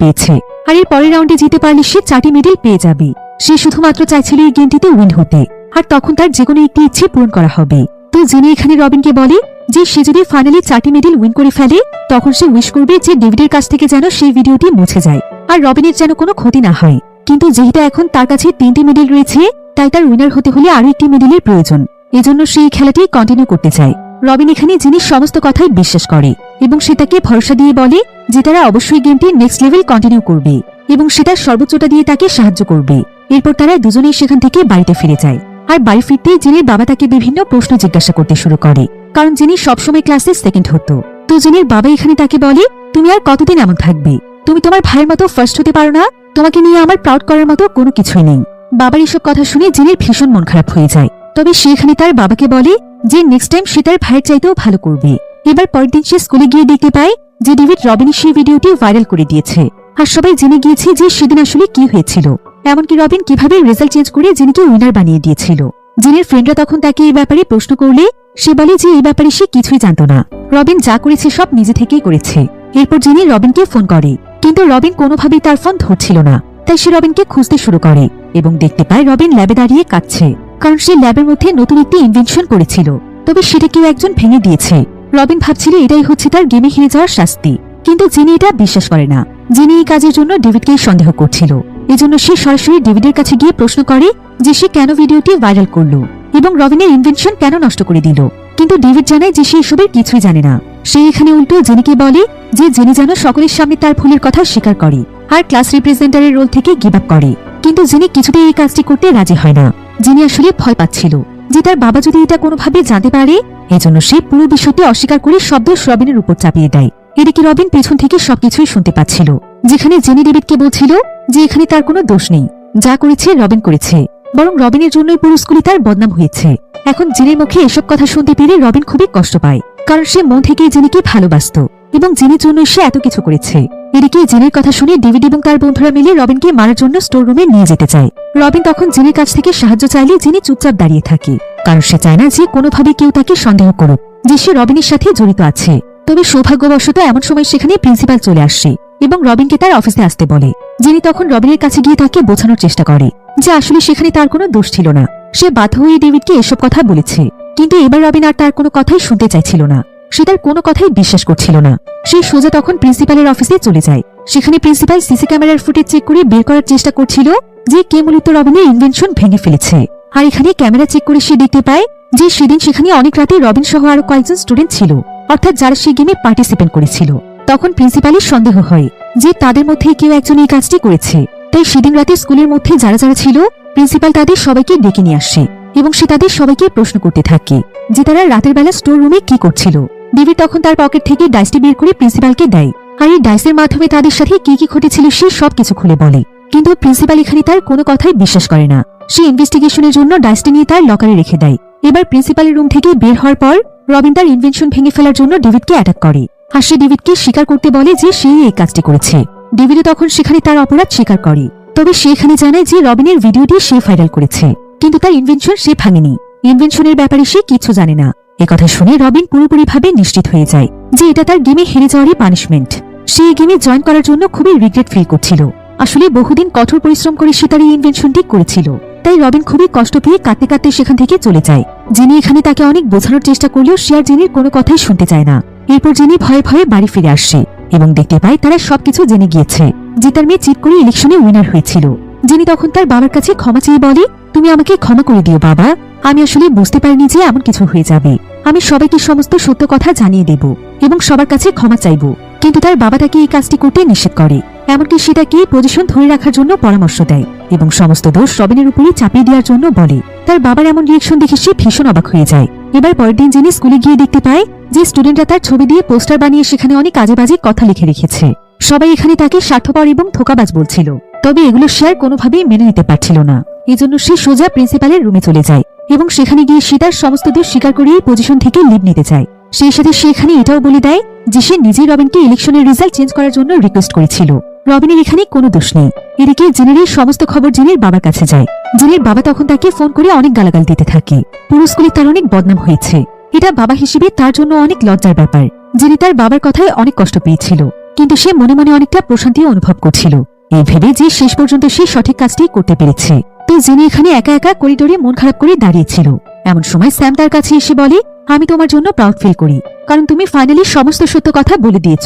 পেয়েছে, আর এর পরের রাউন্ডে জিতে পারলে সে 4টি মেডেল পেয়ে যাবে। সে শুধুমাত্র চাইছিল এই গেমটিতে উইন হতে, আর তখন তার যেকোনো একটি ইচ্ছে পূরণ করা হবে। তো জেনি এখানে রবিনকে বলে যে সে যদি ফাইনালি 4টি মেডেল উইন করে ফেলে তখন সে উইশ করবে যে ডেভিডের কাছ থেকে যেন সেই ভিডিওটি মুছে যায় আর রবিনের যেন কোনো ক্ষতি না হয়। কিন্তু যেহেতু এখন তার কাছে 3টি মেডেল রয়েছে, তাই তার উইনার হতে হলে আরো একটি মেডেলের প্রয়োজন। এজন্য সেই খেলাটি কন্টিনিউ করতে চায়। রবিন এখানে জিনির সমস্ত কথাই বিশ্বাস করে এবং সে তাকে ভরসা দিয়ে বলে যে তারা অবশ্যই গেমটি নেক্সট লেভেল কন্টিনিউ করবে এবং সে তার সর্বোচ্চটা দিয়ে তাকে সাহায্য করবে। এরপর তারা দুজনেই সেখান থেকে বাড়িতে ফিরে যায়। আর বাড়ি ফিরতে জিনির বাবা তাকে বিভিন্ন প্রশ্ন জিজ্ঞাসা করতে শুরু করে, কারণ জিনি সবসময় ক্লাসে সেকেন্ড হতো। তো জিনির বাবা এখানে তাকে বলে, তুমি আর কতদিন এমন থাকবে, তুমি তোমার ভাইয়ের মতো ফার্স্ট হতে পারো না, তোমাকে নিয়ে আমার প্রাউড করার মতো কোনো কিছুই নেই। বাবার এসব কথা শুনে জিনির ভীষণ মন খারাপ হয়ে যায়। তবে সে এখানে তার বাবাকে বলে যে নেক্সট টাইম সে তার ভাইয়ের চাইতেও ভালো করবে। এবার পরের দিন সে স্কুলে গিয়ে দেখতে পায় যে ডেভিড রবিনের সেই ভিডিওটি ভাইরাল করে দিয়েছে, আর সবাই জেনে গিয়েছে যে সেদিন আসলে কি হয়েছিল, এমনকি রবিন কিভাবে রেজাল্ট চেঞ্জ করে জিনিকে উইনার বানিয়ে দিয়েছিল। জিনির ফ্রেন্ডরা তখন তাকে এই ব্যাপারে প্রশ্ন করলে সে বলে যে এই ব্যাপারে সে কিছুই জানত না, রবিন যা করেছে সব নিজে থেকেই করেছে। এরপর জিনি রবিনকে ফোন করে, কিন্তু রবিন কোনোভাবেই তার ফোন ধরছিল না। তাই সে রবিনকে খুঁজতে শুরু করে এবং দেখতে পায় রবিন ল্যাবে দাঁড়িয়ে কাঁদছে, কারণ সে ল্যাবের মধ্যে নতুন একটি ইনভেনশন করেছিল, তবে সেটা কেউ একজন ভেঙে দিয়েছে। রবিন ভাবছিল এটাই হচ্ছে তার গেমে হেরে যাওয়ার শাস্তি, কিন্তু জিনি এটা বিশ্বাস করে না। জিনি এই কাজের জন্য ডেভিডকেই সন্দেহ করছিল। এজন্য সে সরাসরি ডেভিডের কাছে গিয়ে প্রশ্ন করে যে সে কেন ভিডিওটি ভাইরাল করলো এবং রবিনের ইনভেনশন কেন নষ্ট করে দিল। কিন্তু ডেভিড জানায় যে সে এসবের কিছুই জানে না। সে এখানে উল্টো জেনিকে বলে যে জেনি যেন সকলের সামনে তার ভুলের কথা স্বীকার করে আর ক্লাস রিপ্রেজেন্টারের রোল থেকে গিভ আপ করে। কিন্তু জেনি কিছুতেই এই কাজটি করতে রাজি হয় না। জেনি আসলে ভয় পাচ্ছিল যে তার বাবা যদি এটা কোনোভাবে জানতে পারে, এজন্য সে পুরো বিষয়টি অস্বীকার করে সব দোষ রবিনের উপর চাপিয়ে দেয়। এদিকে রবিন পেছন থেকে সবকিছুই শুনতে পাচ্ছিল, যেখানে জেনি ডেভিডকে বলছিল যে এখানে তার কোনো দোষ নেই, যা করেছে রবিন করেছে, বরং রবিনের জন্যই পুরো স্কুলে তার বদনাম হয়েছে। এখন জেনির মুখে এসব কথা শুনতে পেরে রবিন খুবই কষ্ট পায়, কারণ সে মন থেকে জেনিকে ভালোবাসত এবং জেনির জন্য সে এত কিছু করেছে। এদিকে জেনির কথা শুনে ডেভিড এবং তার বন্ধুরা মিলে রবিনকে মারার জন্য স্টোর রুমে নিয়ে যেতে চায়। রবিন তখন জেনির কাছ থেকে সাহায্য চাইলে জেনি চুপচাপ দাঁড়িয়ে থাকে, কারণ সে চায় না যে কোনোভাবে কেউ তাকে সন্দেহ করুক যে সে রবিনের সাথে জড়িত আছে। তবে সৌভাগ্যবশত এমন সময় সেখানে প্রিন্সিপাল চলে আসে এবং রবিনকে তার অফিসে আসতে বলে। জেনি তখন রবিনের কাছে গিয়ে তাকে বোঝানোর চেষ্টা করে যে আসলে সেখানে তার কোনো দোষ ছিল না, সে বাধ্য হয়ে ডেভিডকে এসব কথা বলেছে। কিন্তু এবার রবিন আর তার কোনো কথাই শুনতে চাইছিল না, সে তার কোনো কথাই বিশ্বাস করছিল না। সে সোজা তখন প্রিন্সিপালের অফিসে চলে যায়। সেখানে প্রিন্সিপাল সিসি ক্যামেরার ফুটেজ চেক করে বের করার চেষ্টা করছিল যে কে মূলত রবিনের ইনভেনশন ভেঙে ফেলেছে। আর এখানে ক্যামেরা চেক করে সে দেখতে পায় যে সেদিন সেখানে অনেক রাতে রবিন সহ আরো কয়েকজন স্টুডেন্ট ছিল, অর্থাৎ যারা সেই গেমে পার্টিসিপেট করেছিল। তখন প্রিন্সিপালের সন্দেহ হয় যে তাদের মধ্যে কেউ একজন এই কাজটি করেছে। তাই সেদিন রাতে স্কুলের মধ্যে যারা যারা ছিল প্রিন্সিপাল তাদের সবাইকে ডেকে নিয়ে আসে এবং সে তাদের সবাইকে প্রশ্ন করতে থাকে যে তারা রাতের বেলা স্টোর রুমে কি করছিল। ডেভিড তখন তার পকেট থেকে ডাইসটি বের করে প্রিন্সিপালকে দেয়, আর এই ডাইসের মাধ্যমে তাদের সাথে কি কি ঘটেছিল সে সবকিছু খুলে বলে। কিন্তু প্রিন্সিপাল এখানে তার কোনো কথাই বিশ্বাস করে না। সে ইনভেস্টিগেশনের জন্য ডাইসটি নিয়ে তার লকারে রেখে দেয়। এবার প্রিন্সিপালের রুম থেকে বের হওয়ার পর রবিন তার ইনভেনশন ভেঙে ফেলার জন্য ডেভিডকে অ্যাটাক করে, আর সে ডেভিডকে স্বীকার করতে বলে যে সেই এই কাজটি করেছে। ডেভিডও তখন সেখানে তার অপরাধ স্বীকার করে, তবে সে এখানে জানায় যে রবিনের ভিডিওটি সে ভাইরাল করেছে, কিন্তু তার ইনভেনশন সে ভাঙেনি। ইনভেনশনের ব্যাপারে সে কিছু জানে না। একথা শুনে রবিন পুরোপুরিভাবে নিশ্চিত হয়ে যায় যে এটা তার গেমে হেরে যাওয়ারই পানিশমেন্ট। সে এই গেমে জয়েন করার জন্য খুবই রিগ্রেট ফিল করছিল। আসলে বহুদিন কঠোর পরিশ্রম করে সে তার এই ইনভেনশনটি করেছিল। তাই রবিন খুবই কষ্ট পেয়ে কাঁদতে কাঁদতে সেখান থেকে চলে যায়। জিনি এখানে তাকে অনেক বোঝানোর চেষ্টা করলেও সে আর জিনির কোনো কথাই শুনতে চায় না। এরপর জিনি ভয়ে ভয়ে বাড়ি ফিরে আসে এবং দেখতে পায় তারা সবকিছু জেনে গিয়েছে যে তার মেয়ে চিট করে ইলেকশনে উইনার হয়েছিল। জিনি তখন তার বাবার কাছে ক্ষমা চেয়ে বলে, তুমি আমাকে ক্ষমা করে দিও বাবা, আমি আসলে বুঝতে পারিনি যে এমন কিছু হয়ে যাবে। আমি সবাইকে সমস্ত সত্য কথা জানিয়ে দেব এবং সবার কাছে ক্ষমা চাইব। কিন্তু তার বাবা তাকে এই কাজটি করতে নিষেধ করে, এমনকি সে তাকে পজিশন ধরে রাখার জন্য পরামর্শ দেয় এবং সমস্ত দোষ রবিনের উপরই চাপিয়ে দেওয়ার জন্য বলে। তার বাবার এমন রিয়েকশন দেখে সে ভীষণ অবাক হয়ে যায়। এবার পরের দিন জিনি স্কুলে গিয়ে দেখতে পায় যে স্টুডেন্টরা তার ছবি দিয়ে পোস্টার বানিয়ে সেখানে অনেক আজে বাজে কথা লিখে রেখেছে। সবাই এখানে তাকে স্বার্থপর এবং ধোঁকাবাজ বলছিল, তবে এগুলো সে আর কোনোভাবেই মেনে নিতে পারছিল না। এজন্য সে সোজা প্রিন্সিপালের রুমে চলে যায় এবং সেখানে গিয়ে সে তার সমস্ত দোষ স্বীকার করে এই পজিশন থেকে লিভ নিতে চায়। সেই সাথে সে এখানে এটাও বলে দেয় যে সে নিজেই রবিনকে ইলেকশনের রেজাল্ট চেঞ্জ করার জন্য রিকোয়েস্ট করেছিল। রবিনের এখানে কোনো দোষ নেই। এদিকে জিনের সমস্ত খবর জিনের বাবার কাছে যায়। জিনের বাবা তখন তাকে ফোন করে অনেক গালাগাল দিতে থাকে। পুরো স্কুলে তার অনেক বদনাম হয়েছে। এটা বাবা হিসেবে তার জন্য অনেক লজ্জার ব্যাপার। জিনি তার বাবার কথায় অনেক কষ্ট পেয়েছিল, কিন্তু সে মনে মনে অনেকটা প্রশান্তিও অনুভব করছিল, এই ভেবে যে শেষ পর্যন্ত সে সঠিক কাজটি করতে পেরেছে। তো জিনি এখানে একা একা করিডোরে মন খারাপ করে দাঁড়িয়েছিল। এমন সময় স্যাম তার কাছে এসে বলে, আমি তোমার জন্য প্রাউড ফিল করি, কারণ তুমি ফাইনালি সমস্ত সত্য কথা বলে দিয়েছ।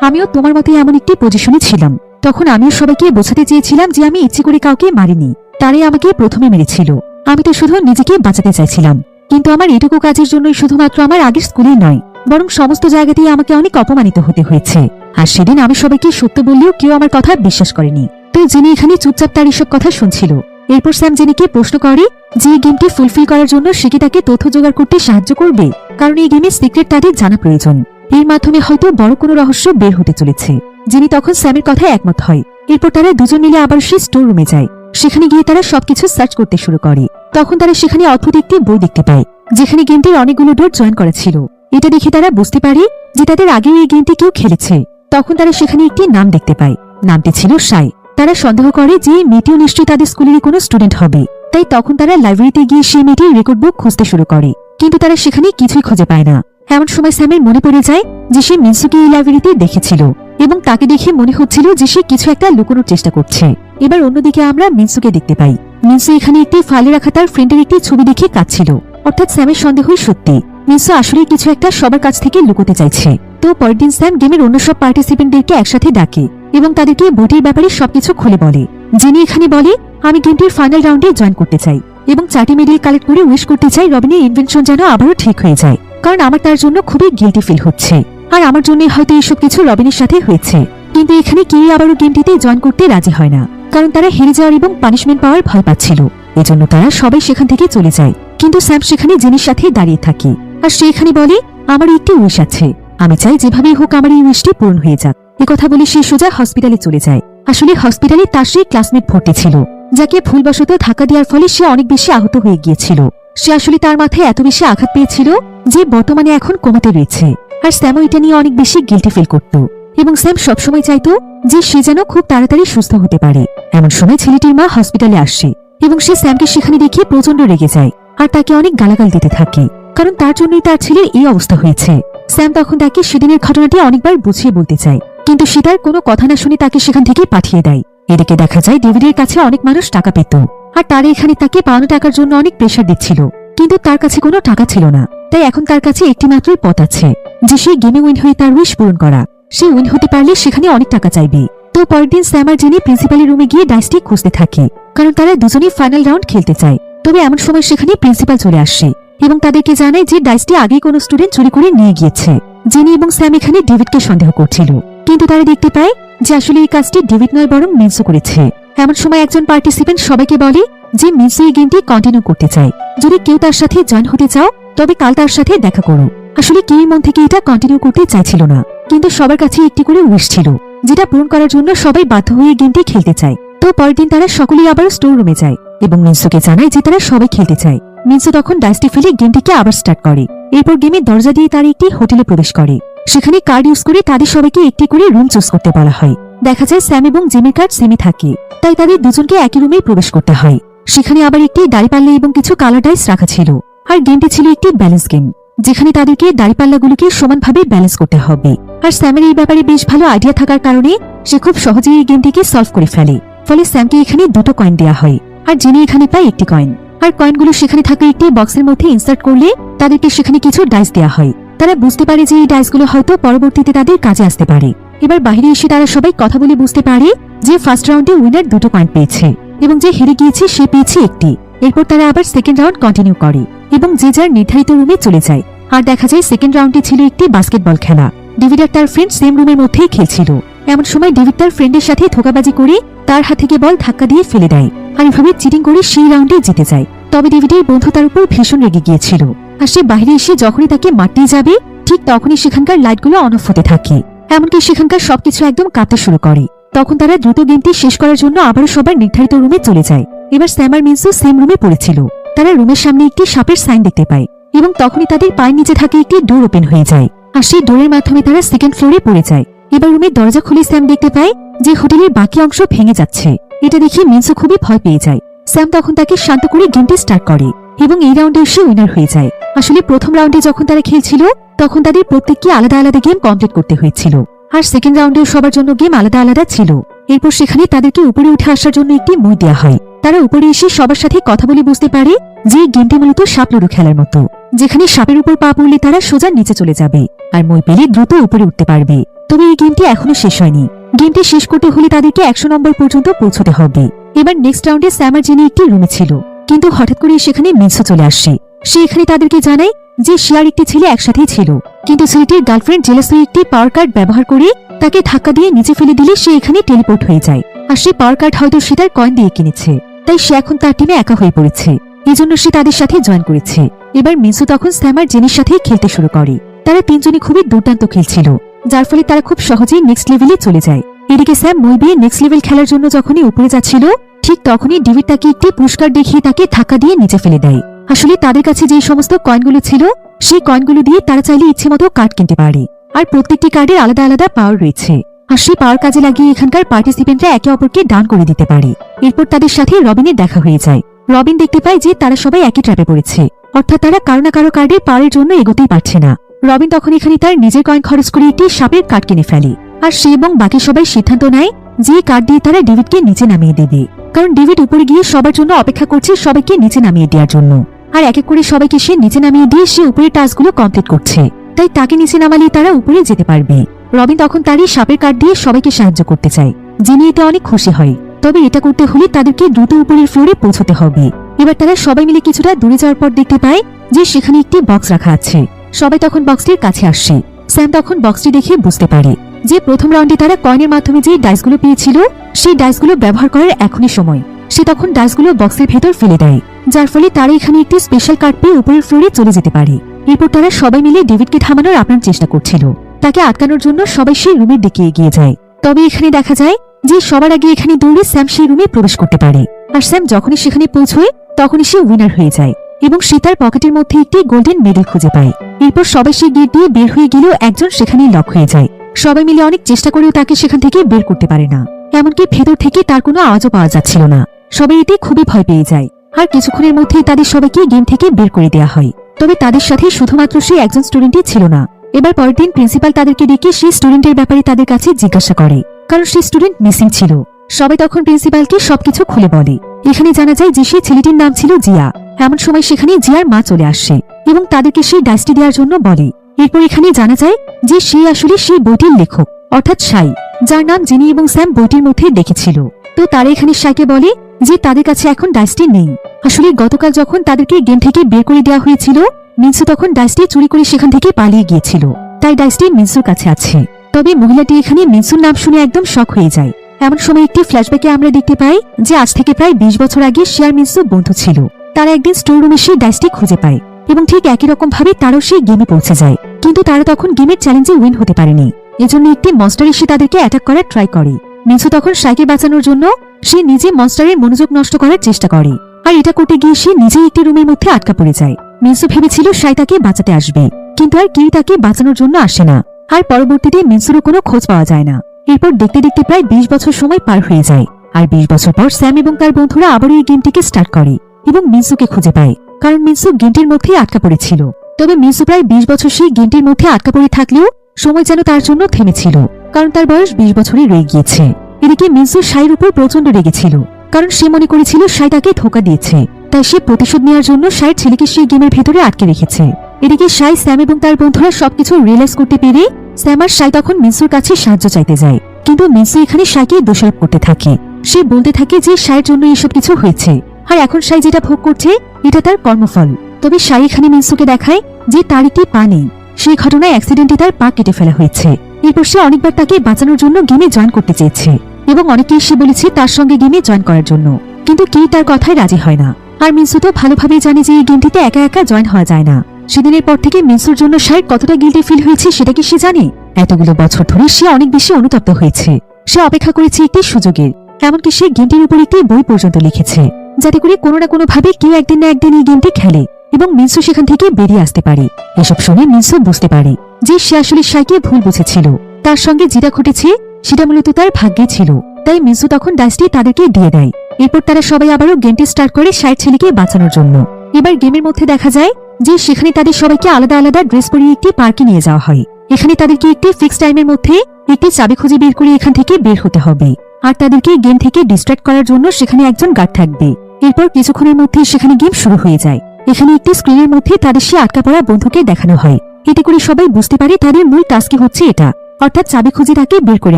আমিও তোমার মতোই এমন একটি পজিশনে ছিলাম। তখন আমিও সবাইকে বোঝাতে চেয়েছিলাম যে আমি ইচ্ছে করে কাউকে মারিনি, তারাই আমাকে প্রথমে মেরেছিল। আমি তো শুধু নিজেকে বাঁচাতে চাইছিলাম, কিন্তু আমার এটুকু কাজের জন্যই শুধুমাত্র আমার আগের স্কুলেই নয়, বরং সমস্ত জায়গাতেই আমাকে অনেক অপমানিত হতে হয়েছে। আর সেদিন আমি সবাইকে সত্য বললেও কেউ আমার কথা বিশ্বাস করেনি। তো জিনি এখানে চুপচাপ তার এসব কথা শুনছিল। এরপর স্যাম জিনিকে প্রশ্ন করে যে এই গেমটি ফুলফিল করার জন্য সে কি তাকে তথ্য জোগাড় করতে সাহায্য করবে, কারণ এই গেমের সিক্রেট তাদের জানা প্রয়োজন। এর মাধ্যমে হয়তো বড় কোনো রহস্য বের হতে চলেছে। জিনি তখন স্যামের কথায় একমত হয়। এরপর তারা দুজন মিলে আবার সেই স্টোর রুমে যায়। সেখানে গিয়ে তারা সবকিছু সার্চ করতে শুরু করে। তখন তারা সেখানে অদ্ভুত একটি বই দেখতে পায়, যেখানে গেমটির অনেকগুলো ডোর জয়েন করা ছিল। এটা দেখে তারা বুঝতে পারে যে তাদের আগেও এই গেমটি কেউ খেলেছে। তখন তারা সেখানে একটি নাম দেখতে পায়, নামটি ছিল সাই। তারা সন্দেহ করে যে মেয়েটিও নিশ্চয়ই তাদের স্কুলেরই কোনো স্টুডেন্ট হবে। তাই তখন তারা লাইব্রেরিতে গিয়ে সেই মেয়েটির রেকর্ড বুক খুঁজতে শুরু করে, কিন্তু তারা সেখানে কিছুই খুঁজে পায় না। এমন সময় স্যামের মনে পড়ে যায় যে সে মিনসুকে এই লাইব্রেরিতে দেখেছিল এবং তাকে দেখে মনে হচ্ছিল যে সে কিছু একটা লুকোনোর চেষ্টা করছে। এবার অন্যদিকে আমরা মিনসুকে দেখতে পাই। মিনসু এখানে একটি ফাইলে রাখা তার ফ্রেন্ডের একটি ছবি দেখে কাঁদছিল। অর্থাৎ স্যামের সন্দেহই সত্যি, মিনসু আসলে কিছু একটা সবার কাছ থেকে লুকোতে চাইছে। তো পরের দিন স্যাম গেমের অন্য সব পার্টিসিপেন্টদেরকে একসাথে ডাকে এবং তাদেরকে বইটির ব্যাপারে সবকিছু খুলে বলে। জিনি এখানে বলে, আমি গেমটির ফাইনাল রাউন্ডে জয়েন করতে চাই এবং 4টি মেডেল কালেক্ট করে উইশ করতে চাই রবিনের ইনভেনশন যেন আবারও ঠিক হয়ে যায়, কারণ আমার তার জন্য খুবই গিল্টি ফিল হচ্ছে। আর আমার জন্য হয়তো এইসব কিছু রবিনের সাথে হয়েছে। কিন্তু এখানে কেউই আবারও গেমটিতে জয়েন করতে রাজি হয় না, কারণ তারা হেরে যাওয়ার এবং পানিশমেন্ট পাওয়ার ভয় পাচ্ছিল। এজন্য তারা সবাই সেখান থেকে চলে যায়। কিন্তু স্যাম সেখানে জিনির সাথে দাঁড়িয়ে থাকে, আর সে এখানে বলে, আমার একটি উইশ আছে, আমি চাই যেভাবেই হোক আমার এই উইশটি পূরণ হয়ে যাক। কথা বলে সে সোজা হসপিটালে চলে যায়। আসলে হসপিটালে তার সেই ক্লাসমেট ভর্তি ছিল, যাকে ভুলবশত ধাক্কা দেওয়ার ফলে সে অনেক বেশি আহত হয়ে গিয়েছিল। সে আসলে তার মাথায় এত বেশি আঘাত পেয়েছিল যে বর্তমানে এখন কোমাতে রয়েছে। আর স্যামও এটা নিয়ে অনেক বেশি গিল্টি ফিল করত এবং স্যাম সবসময় চাইতো যে সে যেন খুব তাড়াতাড়ি সুস্থ হতে পারে। এমন সময় ছেলেটির মা হসপিটালে আসে এবং সে স্যামকে সেখানে দেখে প্রচন্ড রেগে যায় আর তাকে অনেক গালাগাল দিতে থাকে, কারণ তার জন্যই তার ছেলের এই অবস্থা হয়েছে। স্যাম তখন তাকে সেদিনের ঘটনাটি অনেকবার বুঝিয়ে বলতে চায়, কিন্তু সে তার কোনো কথা না শুনে তাকে সেখান থেকে পাঠিয়ে দেয়। এদিকে দেখা যায় ডেভিডের কাছে অনেক মানুষ টাকা পেত, আর তারা এখানে তাকে পাওনা টাকার জন্য অনেক প্রেশার দিচ্ছিল, কিন্তু তার কাছে কোনো টাকা ছিল না। তাই এখন তার কাছে একটি মাত্রই পথ আছে, যে সে গেমে উইন হয়ে তার উইশ পূরণ করা। সে উইন হতে পারলে সেখানে অনেক টাকা চাইবে। তো পরের দিন স্যাম আর জিনি প্রিন্সিপালের রুমে গিয়ে ডাইসটি খুঁজতে থাকে, কারণ তারা দুজনেই ফাইনাল রাউন্ড খেলতে চায়। তবে এমন সময় সেখানে প্রিন্সিপাল চলে আসে এবং তাদেরকে জানায় যে ডাইসটি আগেই কোনো স্টুডেন্ট চুরি করে নিয়ে গিয়েছে। জিনি এবং স্যাম এখানে ডেভিডকে সন্দেহ করছিল, কিন্তু তারা দেখতে পায় যে আসলে এই কাজটি ডেভিড নয় বরং মিনসু করেছে। এমন সময় একজন পার্টিসিপেন্ট সবাইকে বলে যে মিনসু এই গেমটি কন্টিনিউ করতে চায়। যদি কেউ তার সাথে জয়েন হতে চাও তবে কাল তার সাথে দেখা করো। আসলে কেউই মন থেকে এটা কন্টিনিউ করতে চাইছিল না, কিন্তু সবার কাছে একটি করে উইশ ছিল, যেটা পূরণ করার জন্য সবাই বাধ্য হয়ে গেমটি খেলতে চায়। তো পরের দিন তারা সকলেই আবার স্টোর রুমে যায় এবং মিনসুকে জানায় যে তারা সবাই খেলতে চায়। মিনসু তখন ডাইসটি ফেলে গেমটিকে আবার স্টার্ট করে। এরপর গেমের দরজা দিয়ে তারা একটি হোটেলে প্রবেশ করে। সেখানে কার্ড ইউজ করে তাদের সবাইকে একটি করে রুম চুজ করতে বলা হয়। দেখা যায় স্যাম এবং জিমির কার্ড সেমই থাকে, তাই তাদের দুজনকে একই রুমে প্রবেশ করতে হয়। সেখানে আবার একটি দাড়িপাল্লা এবং কিছু কালার ডাইস রাখা ছিল। আর গেমটি ছিল একটি ব্যালেন্স গেম, যেখানে তাদেরকে দাড়িপাল্লাগুলোকে সমানভাবে ব্যালেন্স করতে হবে। আর স্যামের এই ব্যাপারে বেশ ভালো আইডিয়া থাকার কারণে সে খুব সহজেই এই গেমটিকে সলভ করে ফেলে। ফলে স্যামকে এখানে 2টো কয়েন দেওয়া হয়, আর জিনি এখানে পায় 1টি কয়েন। আর কয়েনগুলো সেখানে থাকা একটি বক্সের মধ্যে ইনসার্ট করলে তাদেরকে সেখানে কিছু ডাইস দেওয়া হয়। তারা বুঝতে পারে যে এই ডাইসগুলো হয়তো পরবর্তীতে তাদের কাজে আসতে পারে। এবার বাইরে এসে তারা সবাই কথা বলে বুঝতে পারে যে ফার্স্ট রাউন্ডে উইনার 2টো পয়েন্ট পেয়েছে এবং যে হেরে গিয়েছে সে পেয়েছে 1টি। এরপর তারা আবার সেকেন্ড রাউন্ড কন্টিনিউ করে এবং যে যার নির্ধারিত রুমে চলে যায়। আর দেখা যায় সেকেন্ড রাউন্ডে ছিল একটি বাস্কেটবল খেলা। ডেভিড আর তার ফ্রেন্ড সেম রুমের মধ্যেই খেলছিল। এমন সময় ডেভিড তার ফ্রেন্ডের সাথে ধোঁকাবাজি করে তার হাত থেকে বল ধাক্কা দিয়ে ফেলে দেয়, আর এভাবে চিটিং করে সেই রাউন্ডে জিতে যায়। তবে ডেভিডের বন্ধু তার উপর ভীষণ রেগে গিয়েছিল, আর সে বাইরে এসে যখনই তাকে মারতেই যাবে ঠিক তখনই সেখানকার লাইটগুলো অন অফ হতে থাকে। এমনকি সেখানকার সবকিছু একদম কাঁপতে শুরু করে। তখন তারা দ্রুত গেমটি শেষ করার জন্য আবারও সবার নির্ধারিত রুমে চলে যায়। এবার স্যাম আর মিনসু সেম রুমে পড়েছিল। তারা রুমের সামনে একটি সাপের সাইন দেখতে পায় এবং তখনই তাদের পায়ের নিচে থাকে একটি ডোর ওপেন হয়ে যায়, আর সেই ডোরের মাধ্যমে তারা সেকেন্ড ফ্লোরে পড়ে যায়। এবার রুমের দরজা খুলে স্যাম দেখতে পায় যে হোটেলের বাকি অংশ ভেঙে যাচ্ছে। এটা দেখে মিনসু খুবই ভয় পেয়ে যায়। স্যাম তখন তাকে শান্ত করে গেমটি স্টার্ট করে এবং এই রাউন্ডে সে উইনার হয়ে যায়। আসলে প্রথম রাউন্ডে যখন তারা খেলছিল তখন তাদের প্রত্যেককে আলাদা আলাদা গেম কমপ্লিট করতে হয়েছিল, আর সেকেন্ড রাউন্ডেও সবার জন্য গেম আলাদা আলাদা ছিল। এরপর সেখানে তাদেরকে উপরে উঠে আসার জন্য একটি মই দেওয়া হয়। তারা উপরে এসে সবার সাথে কথা বলে বুঝতে পারে যে গেমটি মূলত সাপ লুডো খেলার মতো, যেখানে সাপের উপর পা পড়লে তারা সোজা নিচে চলে যাবে আর মই পেলে দ্রুত উপরে উঠতে পারবে। তবে এই গেমটি এখনো শেষ হয়নি। গেমটি শেষ করতে হলে তাদেরকে 100 নম্বর পর্যন্ত পৌঁছতে হবে। এবার নেক্সট রাউন্ডে স্যাম আর জিনি একটি রুমে ছিল, কিন্তু হঠাৎ করে সেখানে মিনসু চলে আসে। সে এখানে তাদেরকে জানায় যে সে আর একটি ছেলে একসাথেই ছিল, কিন্তু ছেলেটির গার্লফ্রেন্ড জেলাস হয়ে একটি পাওয়ার কার্ড ব্যবহার করে তাকে ধাক্কা দিয়ে নিচে ফেলে দিলে সে এখানে টেলিপোর্ট হয়ে যায়। আর সে পাওয়ার কার্ড হয়তো সে তার কয়েন দিয়ে কিনেছে, তাই সে এখন তার টিমে একা হয়ে পড়েছে। এজন্য সে তাদের সাথে জয়েন করেছে। এবার মিনসু তখন স্যাম আর জেনির সাথে খেলতে শুরু করে। তারা তিনজনই খুবই দুর্দান্ত খেলছিল, যার ফলে তারা খুব সহজেই নেক্সট লেভেলে চলে যায়। এদিকে স্যাম মই বেয়ে নেক্সট লেভেল খেলার জন্য যখনই উপরে যাচ্ছিল ঠিক তখনই ডেভিড তাকে একটি পুরস্কার দেখিয়ে তাকে ধাক্কা দিয়ে নিচে ফেলে দেয়। আসলে তাদের কাছে যে সমস্ত কয়েনগুলো ছিল সেই কয়েনগুলো দিয়ে তারা চাইলে ইচ্ছে মতো কার্ড কিনতে পারে, আর প্রত্যেকটি কার্ডের আলাদা আলাদা পাওয়ার রয়েছে। আর সেই পাওয়ার কাজে লাগিয়ে এখানকার পার্টিসিপেন্টরা একে অপরকে দান করে দিতে পারে। এরপর তাদের সাথে রবিনের দেখা হয়ে যায়। রবিন দেখতে পায় যে তারা সবাই একই ট্র্যাপে পড়েছে, অর্থাৎ তারা কারো না কারো কার্ডের পাওয়ারের জন্য এগোতেই পারছে না। রবিন তখন এখানে তার নিজের কয়েন খরচ করে একটি সাপের কার্ড কিনে ফেলে, আর সে এবং বাকি সবাই সিদ্ধান্ত নেয় যে কার্ড দিয়ে তারা ডেভিডকে নিচে নামিয়ে দেবে, কারণ ডেভিড উপরে গিয়ে সবার জন্য অপেক্ষা করছে সবাইকে নিচে নামিয়ে দেওয়ার জন্য। আর এক এক করে সবাইকে সে নিচে নামিয়ে দিয়ে সে উপরের টাস্কগুলো কমপ্লিট করছে, তাই তাকে নিচে নামালে তারা উপরে যেতে পারবে। রবিন তখন তার এই সাপের কার্ড দিয়ে সবাইকে সাহায্য করতে চায়, যিনি এতে অনেক খুশি হয়। তবে এটা করতে হলে তাদেরকে দ্রুত উপরের ফ্লোরে পৌঁছতে হবে। এবার তারা সবাই মিলে কিছুটা দূরে যাওয়ার পর দেখতে পায় যে সেখানে একটি বক্স রাখা আছে। সবাই তখন বক্সটির কাছে আসে। স্যাম তখন বক্সটি দেখে বুঝতে পারে যে প্রথম রাউন্ডে তারা কয়েনের মাধ্যমে যে ডাইসগুলো পেয়েছিল সেই ডাইসগুলো ব্যবহার করার এখনই সময়। সে তখন ডাইসগুলো বক্সের ভেতর ফেলে দেয়, যার ফলে তারা এখানে একটি স্পেশাল কার্ড পেয়ে উপরের ফ্লোরে চলে যেতে পারে। এরপর তারা সবাই মিলে ডেভিডকে থামানোর আপ্রাণ চেষ্টা করছিল। তাকে আটকানোর জন্য সবাই সেই রুমের দিকে এগিয়ে যায়। তবে এখানে দেখা যায় যে সবার আগে এখানে দৌড়ে স্যাম সেই রুমে প্রবেশ করতে পারে। আর স্যাম যখনই সেখানে পৌঁছয় তখনই সে উইনার হয়ে যায় এবং সে তার পকেটের মধ্যে একটি গোল্ডেন মেডেল খুঁজে পায়। এরপর সবাই সেই গেট দিয়ে বের হয়ে গেলেও একজন সেখানেই লক হয়ে যায়। সবাই মিলে অনেক চেষ্টা করেও তাকে সেখান থেকে বের করতে পারে না, এমনকি ভেতর থেকে তার কোনো আওয়াজও পাওয়া যাচ্ছিল না। সবাই এতে খুবই ভয় পেয়ে যায়, আর কিছুক্ষণের মধ্যেই তাদের সবাইকে গেম থেকে বের করে দেওয়া হয়। তবে তাদের সাথে শুধুমাত্র সেই একজন স্টুডেন্টই ছিল না। এবার পরের দিন প্রিন্সিপাল তাদেরকে ডেকে সেই স্টুডেন্টের ব্যাপারে তাদের কাছে জিজ্ঞাসা করে, কারণ সেই স্টুডেন্ট মিসিং ছিল। সবাই তখন প্রিন্সিপালকে সবকিছু খুলে বলে। এখানে জানা যায় যে সেই ছেলেটির নাম ছিল জিয়া। এমন সময় সেখানে জিয়ার মা চলে আসে এবং তাদেরকে সেই ডাইসটি দেওয়ার জন্য বলে। এরপর এখানে জানা যায় যে সে আসলে সেই বইটির লেখক, অর্থাৎ সাই, যার নাম জিনি এবং স্যাম বইটির মধ্যে দেখেছিল। তো তারা এখানে সাইকে বলে যে তাদের কাছে এখন ডাইসটি নেই। আসলে গতকাল যখন তাদেরকে গেম থেকে বের করে দেওয়া হয়েছিল মিনসু তখন ডাইসটি চুরি করে সেখান থেকে পালিয়ে গিয়েছিল, তাই ডাইসটি মিনসুর কাছে আছে। তবে মহিলাটি এখানে মিনসুর নাম শুনে একদম শক হয়ে যায়। এমন সময় একটি ফ্ল্যাশব্যাকে আমরা দেখতে পাই যে আজ থেকে প্রায় 20 বছর আগে সে আর মিনসু বন্ধু ছিল। তারা একদিন স্টোর রুমে সেই ডাইসটি খুঁজে পায় এবং ঠিক একই রকম ভাবে তারাও সেই গেমে পৌঁছে যায়, কিন্তু তারা তখন গেমের চ্যালেঞ্জে উইন হতে পারেনি। এজন্য একটি মনস্টার এসে তাদেরকে অ্যাটাক করার ট্রাই করে। মিনসু তখন সাইকে বাঁচানোর জন্য সে নিজে মনস্টারের মনোযোগ নষ্ট করার চেষ্টা করে, আর এটা করতে গিয়ে সে নিজেই একটি রুমের মধ্যে আটকা পড়ে যায়। মিনসু ভেবেছিল সাই তাকে বাঁচাতে আসবে, কিন্তু আর কেউ তাকে বাঁচানোর জন্য আসে না। আর পরবর্তীতে মিনসুরও কোনো খোঁজ পাওয়া যায় না। এরপর দেখতে দেখতে প্রায় 20 বছর সময় পার হয়ে যায়। আর 20 বছর পর স্যাম এবং তার বন্ধুরা আবারও এই গেমটিকে স্টার্ট করে এবং মিনসুকে খুঁজে পায়, কারণ মিনসু গেমটির মধ্যেই আটকা পড়েছিল। তবে মিনসু প্রায় 20 বছর সেই গেমটির মধ্যে আটকা পড়ে থাকলেও সময় যেন তার জন্য থেমেছিল, কারণ তার বয়স 20 বছরই রয়ে গিয়েছে। এদিকে মিনসু সাইর উপর প্রচন্ড রেগেছিল, কারণ সে মনে করেছিল সাই তাকে ধোঁকা দিয়েছে, তাই সে প্রতিশোধ নেওয়ার জন্য সাইর ছেলেকে সেই গেমের ভেতরে আটকে রেখেছে। এদিকে সাই, স্যাম এবং তার বন্ধুরা সবকিছু রিয়েলাইজ করতে পেরে স্যাম আর সাই তখন মিনসুর কাছে সাহায্য চাইতে যায়, কিন্তু মিনসু এখানে সাইকে দোষারোপ করতে থাকে। সে বলতে থাকে যে সাইয়ের জন্য এসব কিছু হয়েছে, আর এখন সাই যেটা ভোগ করছে এটা তার কর্মফল। তবে সাই এখানে মিনসুকে দেখায় যে তার একটি পা নেই, সেই ঘটনায় অ্যাক্সিডেন্টে তার পা কেটে ফেলা হয়েছে। এরপর সে অনেকবার তাকে বাঁচানোর জন্য গেমে জয়েন করতে চেয়েছে এবং অনেকেই সে বলেছে তার সঙ্গে গেমে জয়েন করার জন্য, কিন্তু কেউ তার কথায় রাজি হয় না। আর মিনসু তো ভালোভাবেই জানে যে এই গেমটিতে একা একা জয়েন হওয়া যায় না। সেদিনের পর থেকে মিনসুর জন্য সাইর কতটা গিল্টি ফিল হয়েছে সেটা কি সে জানে? এতগুলো বছর ধরে সে অনেক বেশি অনুতপ্ত হয়েছে। সে অপেক্ষা করেছে একটি সুযোগের, এমনকি সে গেমটির উপর একটি বই পর্যন্ত লিখেছে, যাতে করে কোনো না কোনো ভাবে কেউ একদিন না একদিন এই গেমটি খেলে এবং মিনসু সেখান থেকে বেরিয়ে আসতে পারে। এসব শুনে মিনসু বুঝতে পারে যে সে আসলে সাইকে ভুল বুঝেছিল। তার সঙ্গে যেটা ঘটেছে সেটা মূলত তার ভাগ্যে ছিল, তাই মিনসু তখন ডাইসটি তাদেরকে দিয়ে দেয়। এরপর তারা সবাই আবারও গেমটি স্টার্ট করে সাইর ছেলেকে বাঁচানোর জন্য। এবার গেমের মধ্যে দেখা যায় যে সেখানে তাদের সবাইকে আলাদা আলাদা ড্রেস পরিয়ে একটি পার্কে নিয়ে যাওয়া হয়। এখানে তাদেরকে একটি ফিক্সড টাইমের মধ্যে একটি চাবি খুঁজে বের করে এখান থেকে বের হতে হবে, আর তাদেরকে গেম থেকে ডিস্ট্রাক্ট করার জন্য সেখানে একজন গার্ড থাকবে। এরপর কিছুক্ষণের মধ্যে সেখানে গেম শুরু হয়ে যায়। এখানে একটি স্ক্রিনের মধ্যে তাদের সে আটকা পড়া বন্ধুকে দেখানো হয়। এতে করে সবাই বুঝতে পারে তাদের মূল টাস্কই হচ্ছে এটা, অর্থাৎ চাবি খুঁজে তাকে বের করে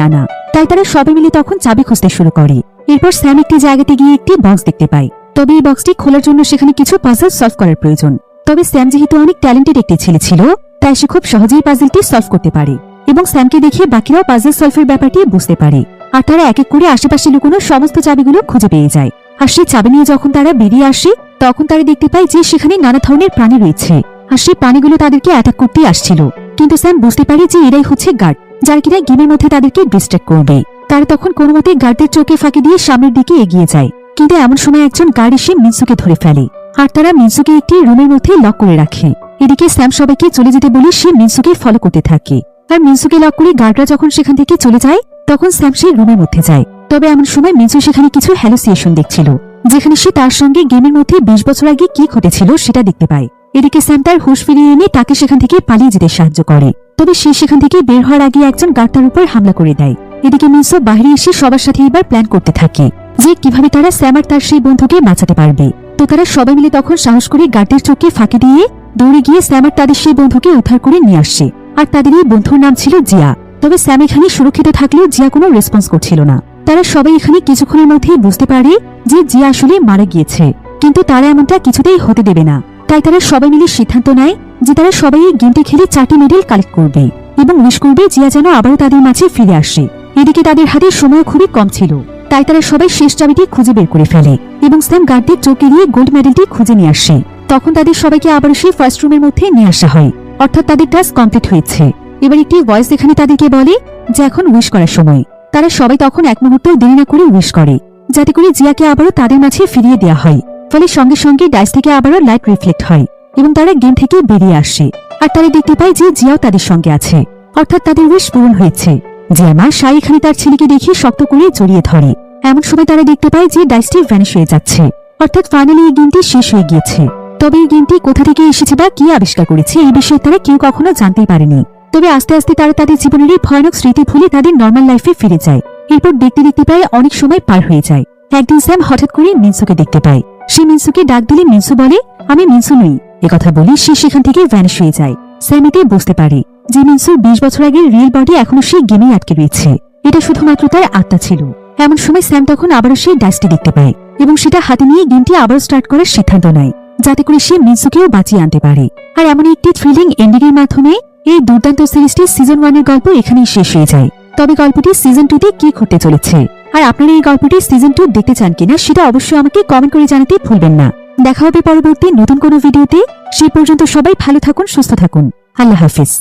আনা। তাই তারা সবাই মিলে তখন চাবি খুঁজতে শুরু করে। এরপর স্যাম একটি জায়গাতে গিয়ে একটি বক্স দেখতে পায়, তবে এই বক্সটি খোলার জন্য সেখানে কিছু পাজল সলভ করার প্রয়োজন। তবে স্যাম যেহেতু অনেক ট্যালেন্টেড একটি ছেলে ছিল, তাই সে খুব সহজেই পাজলটি সলভ করতে পারে এবং স্যামকে দেখে বাকিরাও পাজল সলভের ব্যাপারটি বুঝতে পারে। আর তারা এক এক করে আশেপাশে লুকোনো সমস্ত চাবিগুলো খুঁজে পেয়ে যায়। আর সেই চাবি নিয়ে যখন তারা বেরিয়ে আসে তখন তারা দেখতে পায় যে সেখানে নানা ধরনের প্রাণী রয়েছে, আর সেই প্রাণীগুলো তাদেরকে অ্যাটাক করতে আসছিল। কিন্তু স্যাম বুঝতে পারে যে এরাই হচ্ছে গার্ড, যার কিনা গেমের মধ্যে তাদেরকে ডিস্ট্রাক্ট করবে। তারা তখন কোনো মতে গার্ডদের চোখে ফাঁকি দিয়ে সামনের দিকে এগিয়ে যায়, কিন্তু এমন সময় একজন গার্ড এসে মিনসুকে ধরে ফেলে, আর তারা মিনসুকে একটি রুমের মধ্যে লক করে রাখে। এদিকে স্যাম সবাইকে চলে যেতে বলে সে মিনসুকে ফলো করতে থাকে। আর মিনসুকে লক করে গার্ডরা যখন সেখান থেকে চলে যায় তখন স্যাম সেই রুমের মধ্যে যায়। তবে এমন সময় মিনসু সেখানে কিছু হ্যালুসিয়েশন দেখছিল, যেখানে সে তার সঙ্গে গেমের মধ্যে 20 বছর আগে কি ঘটেছিল সেটা দেখতে পায়। এদিকে স্যাম তার হুঁশ ফিরিয়ে এনে তাকে সেখান থেকে পালিয়ে যেতে সাহায্য করে, তবে সে সেখান থেকে বের হওয়ার আগে একজন গার্ড তার উপর হামলা করে দেয়। এদিকে মিনসু বাইরে এসে সবার সাথে এবার প্ল্যান করতে থাকে যে কিভাবে তারা স্যাম আর তার সেই বন্ধুকে বাঁচাতে পারবে। তো তারা সবাই মিলে তখন সাহস করে গার্ডের চোখে ফাঁকি দিয়ে দৌড়ে গিয়ে স্যাম আর তাদের সেই বন্ধুকে উদ্ধার করে নিয়ে আসে। আর তাদের এই বন্ধুর নাম ছিল জিয়া। তবে স্যাম এখানে সুরক্ষিত থাকলেও জিয়া কোনো রেসপন্স করছিল না। তারা সবাই এখানে কিছুক্ষণের মধ্যেই বুঝতে পারে যে জিয়া আসলে মারা গিয়েছে, কিন্তু তারা এমনটা কিছুতেই হতে দেবে না। তাই তারা সবাই মিলে সিদ্ধান্ত নেয় যে তারা সবাই এই গেমটি খেলে 4টি মেডেল কালেক্ট করবে এবং উইশ করবে জিয়া যেন আবারও তাদের মাঝে ফিরে আসে। এদিকে তাদের হাতে সময় খুবই কম ছিল, তাই তারা সবাই শেষ চাবিটি খুঁজে বের করে ফেলে এবং স্যাম গার্ডদের চোখ এড়িয়ে গোল্ড মেডেলটি খুঁজে নিয়ে আসে। তখন তাদের সবাইকে আবার সেই ফার্স্ট রুমের মধ্যে নিয়ে আসা হয়, অর্থাৎ তাদের টাস্ক কমপ্লিট হয়েছে। এবার একটি ভয়েস এখানে তাদেরকে বলে যে এখন উইশ করার সময়। তারা সবাই তখন এক মুহূর্ত দেরি না করে উইশ করে, যাতে করে জিয়াকে আবারও তাদের মাঝে ফিরিয়ে দেওয়া হয়। ফলে সঙ্গে সঙ্গে ডাইস থেকে আবারও লাইট রিফ্লেক্ট হয় এবং তারা গেম থেকে বেরিয়ে আসে। আর তারা দেখতে পায় যে জিয়াও তাদের সঙ্গে আছে, অর্থাৎ তাদের উইশ পূরণ হয়েছে। জিয়া মা সাই এখানে তার ছেলেকে দেখে শক্ত করে জড়িয়ে ধরে। এমন সময় তারা দেখতে পায় যে ডাইসটি ভ্যানিশ হয়ে যাচ্ছে, অর্থাৎ ফাইনালি এই গেমটি শেষ হয়ে গিয়েছে। তবে এই গেমটি কোথা থেকে এসেছে বা কি আবিষ্কার করেছে এই বিষয়ে তারা কেউ কখনো জানতেই পারেনি। তবে আস্তে আস্তে তারা তাদের জীবনের এই ভয়ানক স্মৃতি ভুলে তাদের নর্মাল লাইফে ফিরে যায়। এরপর দেখতে দেখতে প্রায় অনেক সময় পার হয়ে যায়। একদিন স্যাম হঠাৎ করে মিনসুকে দেখতে পায়। সে মিনসুকে ডাক দিলে মিনসু বলে, আমি মিনসু নই। একথা বলে সে সেখান থেকে ভ্যানিশ হয়ে যায়। স্যাম এতে বুঝতে পারে যে মিনসুর 20 বছর আগের রিয়েল বডি এখনো সেই গেমেই আটকে রয়েছে, এটা শুধুমাত্র তার আত্মা ছিল। এমন সময় স্যাম তখন আবারও সেই ডাইসটি দেখতে পায় এবং সেটা হাতে নিয়ে গেমটি আবারও স্টার্ট করার সিদ্ধান্ত নেয়, যাতে করে সে মিনসুকেও বাঁচিয়ে আনতে পারে। আর এমন একটি থ্রিলিং এন্ডিং এর মাধ্যমে এই দুর্দান্ত সিরিজটি সিজন 1 এর গল্প এখানেই শেষ হয়ে যায়। তবে গল্পটি সিজন 2 তে কি ঘটতে চলেছে আর আপনারা এই গল্পটি সিজন 2 দেখতে চান কিনা সেটা অবশ্যই আমাকে কমেন্ট করে জানাতে ভুলবেন না। দেখা হবে পরবর্তী নতুন কোনো ভিডিওতে। সেই পর্যন্ত সবাই ভালো থাকুন, সুস্থ থাকুন। আল্লাহ হাফিজ।